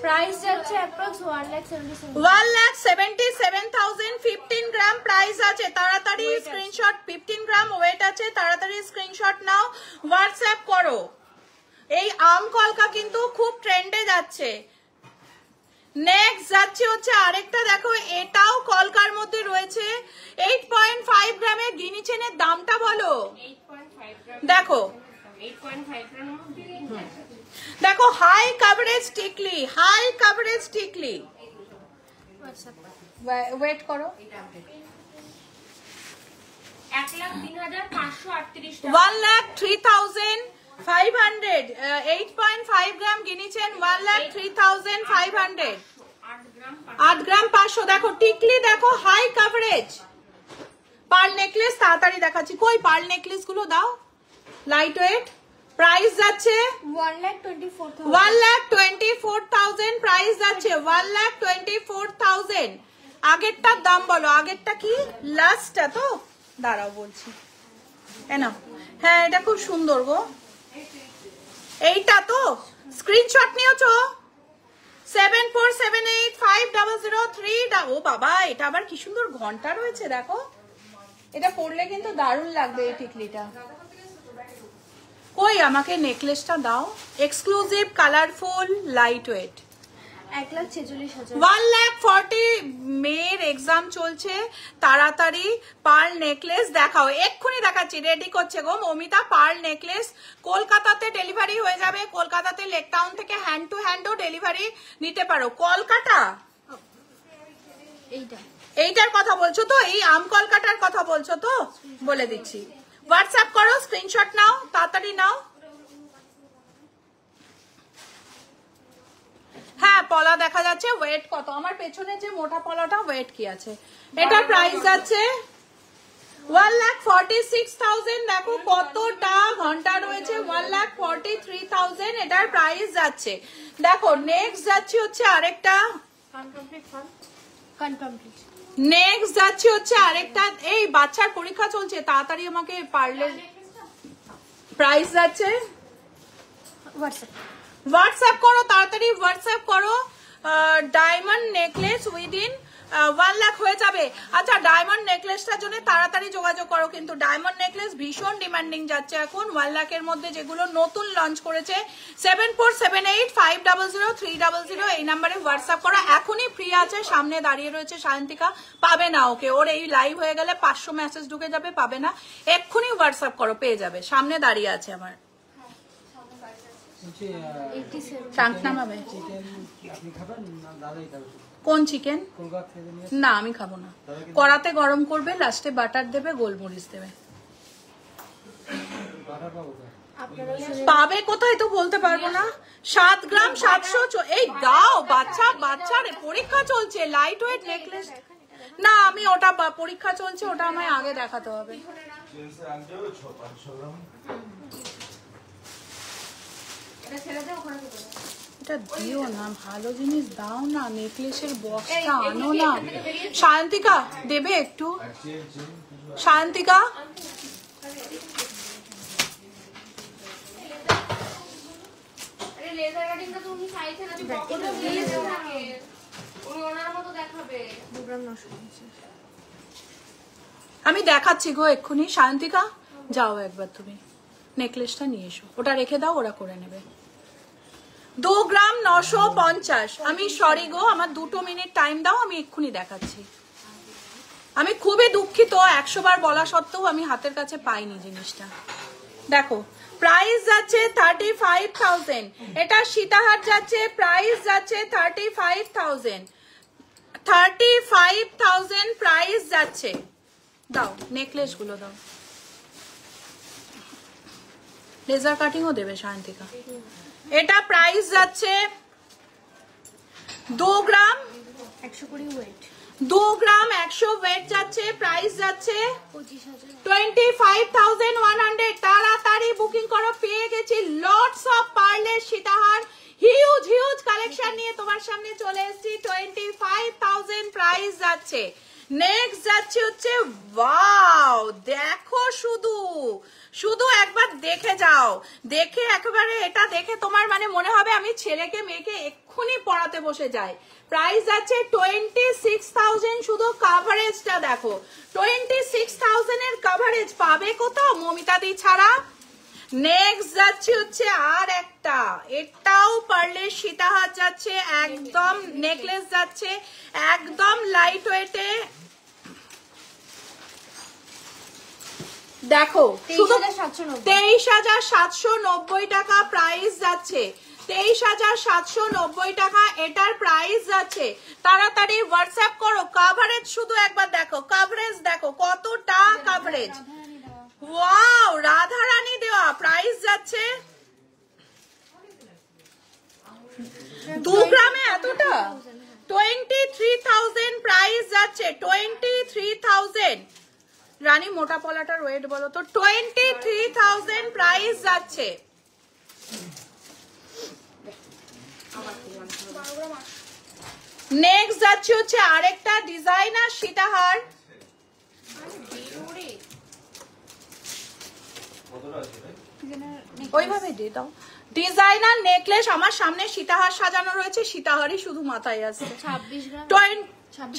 [SPEAKER 2] প্রাইস যাচ্ছে অ্যাপ্রক্স 1,77,000
[SPEAKER 1] 1,77,000 15 গ্রাম প্রাইস আছে। তাড়াতাড়ি স্ক্রিনশট, 15 গ্রাম ওয়েট আছে, তাড়াতাড়ি স্ক্রিনশট নাও, হোয়াটসঅ্যাপ করো। এই আম কলকা কিন্তু খুব ট্রেন্ডে যাচ্ছে। নেক্সট যাচ্ছে হচ্ছে আরেকটা, দেখো এটাও কলকার মধ্যে রয়েছে। 8.5 গ্রামের গিনি চেনের দামটা বলো। দেখো দেখো হাই কভারেজ টিকলি, হাই কভারেজ টিকলি। ওয়েট করো।
[SPEAKER 3] 1,03,538
[SPEAKER 1] 1,03,500 8.5 গ্রাম গিনি চেন 1,03,500 8 গ্রাম 500। দেখো টিকলি, দেখো হাই কভারেজ। পার্ল নেকলেস তাড়াতাড়ি দেখাচ্ছি, কই পার্ল নেকলেস গুলো দাও, লাইট ওয়েট। প্রাইস যাচ্ছে
[SPEAKER 2] 1,24,000
[SPEAKER 1] 1,24,000 প্রাইস যাচ্ছে 1,24,000। আগেরটার দাম বলো, আগেরটা কি লাস্টটা তো, দাঁড়াও বলছি। হ্যাঁ এটা খুব সুন্দর গো, এইটা তো স্ক্রিনশট নিয়েছো 74785003। ও বাবা এটা আবার কি সুন্দর ঘন্টা রয়েছে, দেখো এটা পরলে কিন্তু দারুণ লাগবে এই টিকলিটা। কই আমাকে নেকলেসটা দাও, এক্সক্লুসিভ কালারফুল লাইট ওয়েট।
[SPEAKER 2] 1,46,000
[SPEAKER 1] 1,40,000 মেয়ের এক্সাম চলছে, তাড়াতাড়ি পার্ল নেকলেস দেখাও, এক্ষুনি দেখাচ্ছি। রেডি করছে গো মমিতা, পার্ল নেকলেস কলকাতাতে ডেলিভারি হয়ে যাবে। কলকাতাতে লেক টাউন থেকে হ্যান্ড টু হ্যান্ডও ডেলিভারি নিতে পারো। কলকাতা এইটার কথা বলছো তো, এই আম কলকাতার কথা বলছো তো, বলে দিচ্ছি। হোয়াটসঅ্যাপ করো, স্ক্রিনশট নাও, তাড়াতাড়ি নাও। হ্যাঁ পলা দেখা যাচ্ছে। ওয়েট কত? আমার পেছনে যে মোটা পলাটা ওয়েট কি আছে? এটা প্রাইস যাচ্ছে 1,46,000। দেখো কতটা ঘন্টা রয়েছে, 1,43,000 এটার প্রাইস যাচ্ছে। দেখো নেক্সট যাচ্ছে হচ্ছে আরেকটা, নেক্সট যাচ্ছে হচ্ছে আরেকটা। এই বাচ্চার পরীক্ষা চলছে, তাড়াতাড়ি আমাকে পার্লের প্রাইস যাচ্ছে। হোয়াটসঅ্যাপ করো তাড়াতাড়ি, হোয়াটসঅ্যাপ করো। ডায়মন্ড নেকলেস উইদিন 1 লাখ হয়ে যাবে। আচ্ছা ডায়মন্ড নেকলেসটার জন্য তাড়াতাড়ি যোগাযোগ করো, কিন্তু ডায়মন্ড নেকলেস ভীষণ ডিমান্ডিং যাচ্ছে এখন। 1 লাখের মধ্যে যেগুলো নতুন লঞ্চ করেছে 7478500300 এই নাম্বারে হোয়াটসঅ্যাপ করো। এখনই ফ্রি আছে, সামনে দাঁড়িয়ে রয়েছে সায়ন্তিকা, পাবে না ওকে, ওর এই লাইভ হয়ে গেলে 500 মেসেজ ঢুকে যাবে, পাবে না। এক্ষুনি হোয়াটসঅ্যাপ করো, পেয়ে যাবে, সামনে দাঁড়িয়ে আছে আমার। কোন চিকেন? না আমি খাবো না। কড়াতে গরম করবে, লাস্টে বাটার দেবে, গোলমরিচ দেবে। পাবে কোথায় তো বলতে পারবো না। 7 গ্রাম 700। এই দাও, বাচ্চার পরীক্ষা চলছে, লাইট ওয়েট নেকলেস। না আমি ওটা পরীক্ষা চলছে, ওটা আমায় আগে দেখাতে হবে। এটা দিও না, ভালো জিনিস দাও না, নেকলেসের বক্সটা আনো না। সায়ন্তিকা দেবে একটু, সায়ন্তিকা আমি দেখাচ্ছি গো এক্ষুনি। সায়ন্তিকা যাও একবার তুমি নেকলেসটা নিয়ে এসো, ওটা রেখে দাও, ওরা করে নেবে। 2 গ্রাম 950। আমি সরি গো, আমার 2 মিনিট টাইম দাও, আমি এক্ষুনি দেখাচ্ছি। আমি খুবই দুঃখিত, 100 বার বলা সত্ত্বেও আমি হাতের কাছে পাইনি জিনিসটা। দেখো প্রাইস যাচ্ছে 35,000। এটা সীতাহার যাচ্ছে, প্রাইস যাচ্ছে 35,000 প্রাইস যাচ্ছে। দাও, নেকলেস গুলো দাও। লেজার কাটিংও দেবে সায়ন্তিকা। এটা প্রাইস যাচ্ছে 2 গ্রাম
[SPEAKER 2] 120 ওয়েট,
[SPEAKER 1] 2 গ্রাম 100 ওয়েট যাচ্ছে, প্রাইস যাচ্ছে
[SPEAKER 2] 25,000।
[SPEAKER 1] 25,100। তাড়াতাড়ি বুকিং করো, পেয়ে গেছি লটস অফ পার্লের সীতাহার, হিউজ হিউজ কালেকশন নিয়ে তোমার সামনে চলে এসেছি। 25,000 প্রাইস যাচ্ছে। নেক্সট যাচ্ছে হচ্ছে, ওয়াও দেখো, শুধু শুধু একবার দেখে যাও, দেখে একেবারে এটা দেখে তোমার মানে মনে হবে আমি ছেলেকে মেয়েকে এক্ষুনি পড়াতে বসে যাই। প্রাইস আছে 26,000। শুধু কাভারেজটা দেখো, 26,000 এর কাভারেজ পাবে কোথাও মমিতাদি ছাড়া। নেক্সট যাচ্ছে হচ্ছে আর একটা, এটাও পার্লের সীতাহার যাচ্ছে, একদম নেকলেস যাচ্ছে, একদম লাইট ওয়েটে। দেখো শুধু 23,790 টাকা প্রাইস যাচ্ছে, 23,790 টাকা এটার প্রাইস যাচ্ছে। তাড়াতাড়ি হোয়াটসঅ্যাপ করো। কাভারেজ শুধু একবার দেখো, কাভারেজ দেখো কতটা কাভারেজ। ওয়াও, রাধারানী দেওয়া, প্রাইস যাচ্ছে 2 গ্রামে এতটা, 23,000 প্রাইস যাচ্ছে, 23,000। রানী মোটা পলাটার ওয়েট বলো তো, 23,000 প্রাইস যাচ্ছে। নেক্সট যাচ্ছে হচ্ছে আরেকটা ডিজাইনার সীতাহার, ওইভাবে দিয়ে দাও। ডিজাইনার নেকলেস, আমার সামনে সীতাহার সাজানো রয়েছে, সীতাহারই শুধু মাথায় আসছে।
[SPEAKER 2] 26 গ্রাম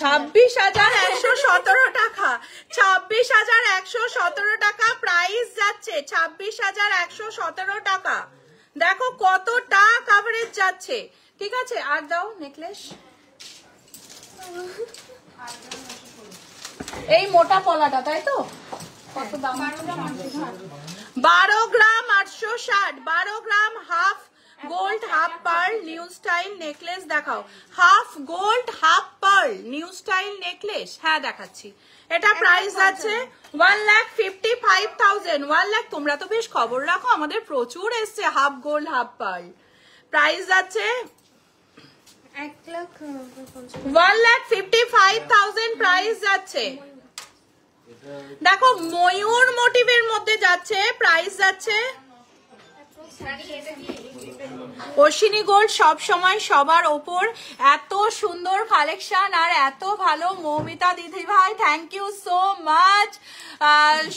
[SPEAKER 1] 26,117 টাকা, 26,117 টাকা প্রাইস যাচ্ছে, 26,117 টাকা। দেখো কতটা কাভারেজ যাচ্ছে। ঠিক আছে, আর দাও নেকলেস। এই মোটা পলাটা, তাই তো? কত দাম? 12 gram 860, 12 gram half gold half pearl new style necklace দেখাও। Half gold half pearl new style necklace, হ্যাঁ দেখাচ্ছি। এটা প্রাইস আছে 1,55,000। 1 লাখ, তোমরা তো বেশ খবর রাখো, আমাদের প্রচুর এসছে half gold half pearl. Price আছে 1,55,000 প্রাইস যাচ্ছে। দেখো ময়ূর মোটিভের মধ্যে যাচ্ছে, প্রাইস যাচ্ছে। অশ্বিনী গোল্ড সব সময় সবার ওপর, এত সুন্দর কালেকশন আর এত ভালো। মৌমিতা দিদি ভাই থ্যাংক ইউ সো মাচ।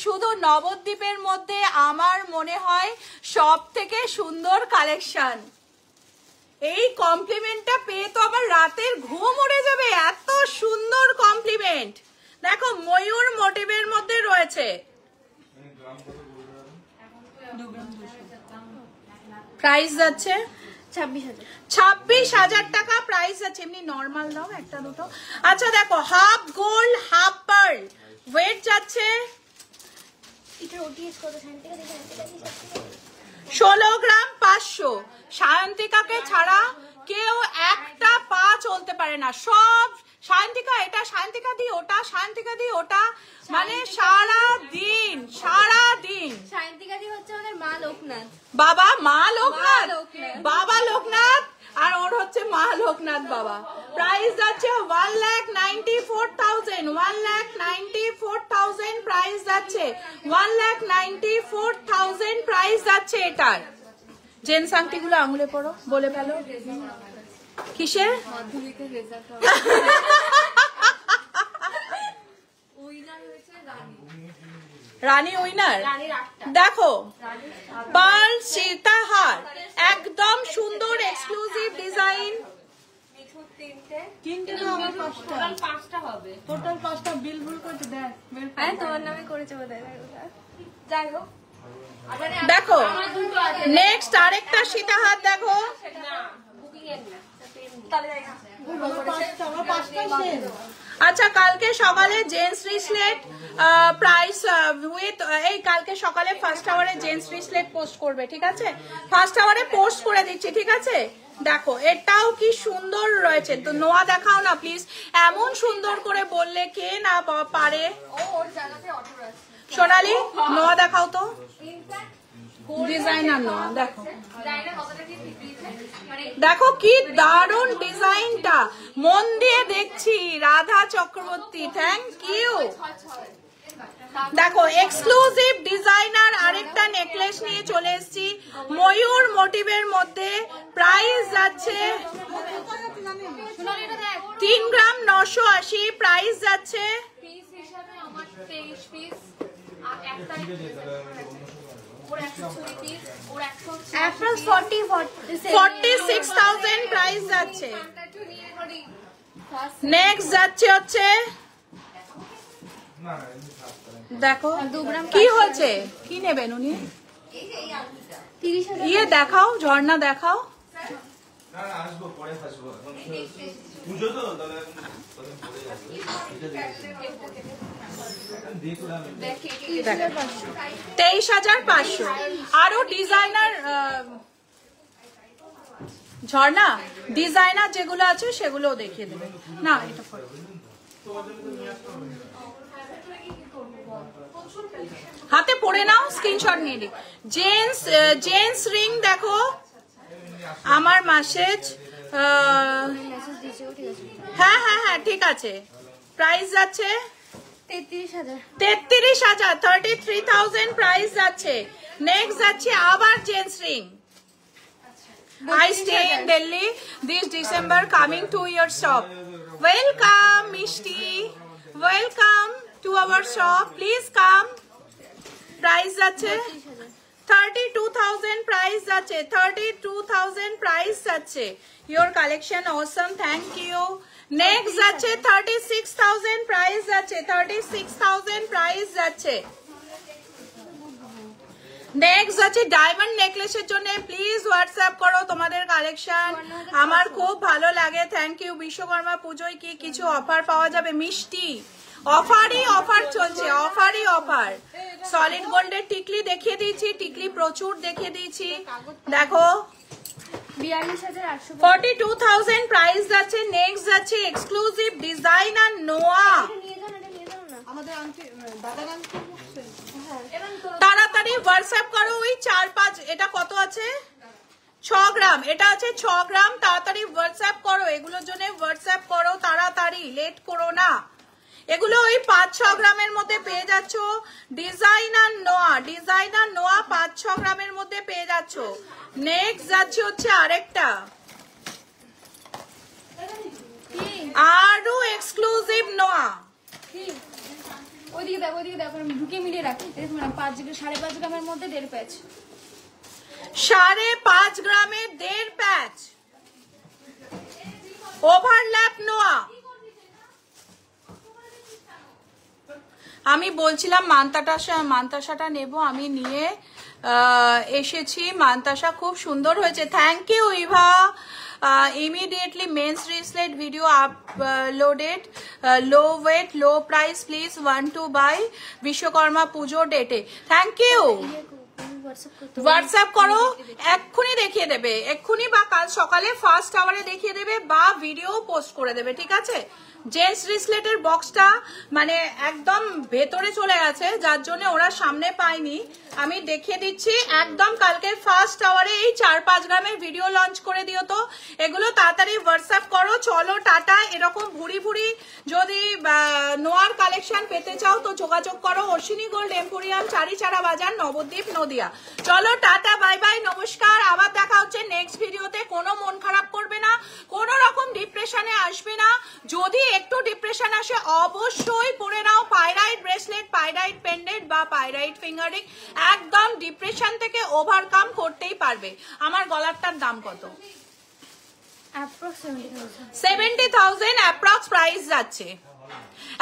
[SPEAKER 1] শুধু নবদ্বীপের মধ্যে আমার মনে হয় সব থেকে সুন্দর কালেকশন। এই কমপ্লিমেন্টটা পেয়ে তো আবার রাতের ঘুম উড়ে যাবে, এত সুন্দর কমপ্লিমেন্ট। দেখো ময়ূর মোটিভের মধ্যে রয়েছে, প্রাইস যাচ্ছে 26,000 টাকা প্রাইস আছে। এমনি নর্মাল দাও একটা দুটো। আচ্ছা দেখো half gold half pearl weight যাচ্ছে 16 গ্রাম 500। সায়ন্তিকাকে ছাড়া কেউ একটা পা চলতে পারে না, সব সায়ন্তিকা, এটা সায়ন্তিকা দি ওটা, সায়ন্তিকা দি ওটা, মানে সারা দিন
[SPEAKER 2] সায়ন্তিকা দি হচ্ছে আমাদের মা লোকনাথ,
[SPEAKER 1] বাবা মা লোকনাথ, বাবা লোকনাথ, আর ওর হচ্ছে মা লোকনাথ বাবা। প্রাইস যাচ্ছে 1,94,000, 1,94,000 প্রাইস যাচ্ছে, 1,94,000 প্রাইস যাচ্ছে এটার। জেন্টস আংটি গুলো আঙুলে পড়ো, বলে ফেলো কিসের? রানী উইনার। দেখো পার্ল সীতাহার, একদম সুন্দর এক্সক্লুসিভ ডিজাইন।
[SPEAKER 3] টোটাল 5টা বিল ভুল করতে দেখ,
[SPEAKER 2] তোমার নামে করেছে বোধহয়।
[SPEAKER 3] যাই হোক
[SPEAKER 1] দেখো নেক্সট আরেকটা সীতাহার দেখো, আচ্ছা কালকে সকালে জেন্টস রিসলেট প্রাইস উইথ এই কালকে সকালে ফার্স্ট আওয়ারে জেন্টস রিসলেট পোস্ট করবে, ঠিক আছে? ফার্স্ট আওয়ারে পোস্ট করে দিচ্ছি, ঠিক আছে? দেখো এটাও কি সুন্দর রয়েছে। তো নোয়া দেখাও না প্লিজ, এমন সুন্দর করে বললে কে না পারে। সোনালি নোয়া দেখাও তো, ডিজাইনার নোয়া দেখো, দেখো কি দারুণ ডিজাইনটা, মন দিয়ে দেখছি। Radha Chakraborty thank you. দেখো এক্সক্লুসিভ ডিজাইনার আরেকটা নেকলেস নিয়ে চলে এসেছি ময়ূর মোটিভের মধ্যে। প্রাইস যাচ্ছে 3 গ্রাম 980, প্রাইস যাচ্ছে 46,000, প্রাইস যাচ্ছে। নেক্সট যাচ্ছে হচ্ছে দেখো কি হয়েছে, কি নেবেন উনি? ইয়ে দেখাও, ঝর্ণা দেখাও। দেখো 23,500। আরো ডিজাইনার ঝর্ণা ডিজাইনার যেগুলো আছে সেগুলো দেখিয়ে দেবে না। এটা হাতে পড়ে নাও, স্ক্রিনশট নিয়ে নি। জেন্টস রিং দেখো, আমার মেসেজ হ্যাঁ হ্যাঁ হ্যাঁ ঠিক আছে। প্রাইস যাচ্ছে 33,000, 33,000 প্রাইস যাচ্ছে। নেক্সট যাচ্ছে আবার gents ring. I stay in Delhi this December, coming to your shop. Welcome Mishti, welcome to our shop, please come. Price যাচ্ছে 32,000, price যাচ্ছে 32,000, price যাচ্ছে। Your collection awesome, thank you. Next যাচ্ছে 36,000, price যাচ্ছে 36,000, price যাচ্ছে। Next আছে diamond নেকলেসের জন্য please WhatsApp করো তোমাদের কালেকশন, আমার খুব ভালো লাগে, থ্যাংক ইউ। বিশ্বকর্মা পুজোয় কি কিছু অফার পাওয়া যাবে? মিষ্টি অফারই অফার চলছে, অফারই অফার। সলিড গোল্ডের টিকলি দেখিয়ে দিয়েছি, টিকলি প্রচুর দেখিয়ে দিয়েছি। দেখো 42,000 প্রাইস যাচ্ছে। নেক্সট যাচ্ছে এক্সক্লুসিভ ডিজাইনার নোয়া। তাড়াতাড়ি হোয়াটসঅ্যাপ করো, ওই 4-5, এটা কত আছে? 6 গ্রাম, এটা আছে 6 গ্রাম। তাড়াতাড়ি হোয়াটসঅ্যাপ করো, এগুলোর জন্য হোয়াটসঅ্যাপ করো তাড়াতাড়ি, লেট করো না। এগুলো ওই 5-6 গ্রামের মধ্যে পেয়ে যাচ্ছ। ডিজাইনার নোয়া 5-6 গ্রামের মধ্যে পেয়ে যাচ্ছ। নেক্সট যাচ্ছে হচ্ছে আরেকটা আরো এক্সক্লুসিভ নোয়া।
[SPEAKER 2] ওইদিকে দেখো, ওইদিকে দেখো, ঢুকে মিলিয়ে রাখি। 5.5 গ্রামের মধ্যে 1.5 প্যাচ,
[SPEAKER 1] 5.5 গ্রামের 1.5 প্যাচ ওভারল্যাপ নোয়া। আমি বলছিলাম মান্তাসাটা নেব, আমি নিয়ে এসেছি। মান্তাসা খুব সুন্দর হয়েছে, thank you Eva. Immediately men's bracelet video uploaded, low weight low price, please want to buy Vishwakarma পুজো ডেটে। Thank you. হোয়াটসঅ্যাপ করো, এক্ষুনি দেখিয়ে দেবে, এক্ষুনি বা কাল সকালে ফার্স্ট আওয়ারে দেখিয়ে দেবে বা ভিডিও পোস্ট করে দেবে, ঠিক আছে? জেন্টস রিসলেটের বক্সটা মানে একদম ভেতরে চলে গেছে, যার জন্য ওরা সামনে পায়নি। আমি দেখিয়ে দিচ্ছি একদম কালকে ফার্স্ট আওয়ারে এই 4-5 গ্রামের ভিডিও লঞ্চ করে দিও তো। এগুলো তাড়াতাড়ি হোয়াটসঅ্যাপ করো। চলো টাটা। এরকম ভুড়ি ভুড়ি যদি নোয়ার কালেকশন পেতে চাও তো যোগাযোগ করো। অশ্বিনী গোল্ড এম্পোরিয়াম, চারিচারা বাজার, নবদ্বীপ, নদিয়া। চলো টাটা, বাই বাই, নমস্কার। আবার দেখা হচ্ছে নেক্সট ভিডিওতে। কোনো মন খারাপ করবে না, কোনো রকম ডিপ্রেশনে আসবে না। যদি একটু ডিপ্রেশন আসে অবশ্যই পরে নাও পাইরাইট ব্রেসলেট, পাইরাইট পেন্ডেন্ট বা পাইরাইট ফিঙ্গারিং। একদম ডিপ্রেশন থেকে ওভারকাম করতেই পারবে। আমার গলারটার দাম কত? 70,000 অ্যাপ্রক্স প্রাইস যাচ্ছে।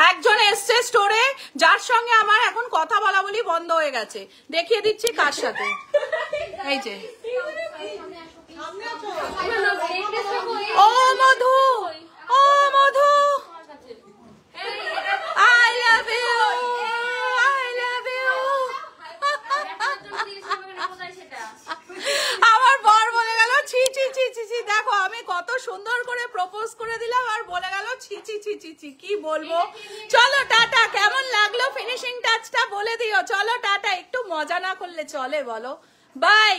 [SPEAKER 1] একজন এসছে স্টোরে, যার সঙ্গে আমার এখন কথা বলা বলি বন্ধ হয়ে গেছে। দেখিয়ে দিচ্ছি কার সাথে। এই যে ও মধু, ও মধু, বলবো। চলো টাটা, কেমন লাগলো ফিনিশিং টাচটা বলে দিও। চলো টাটা, একটু মজা না করলে চলে বলো। বাই।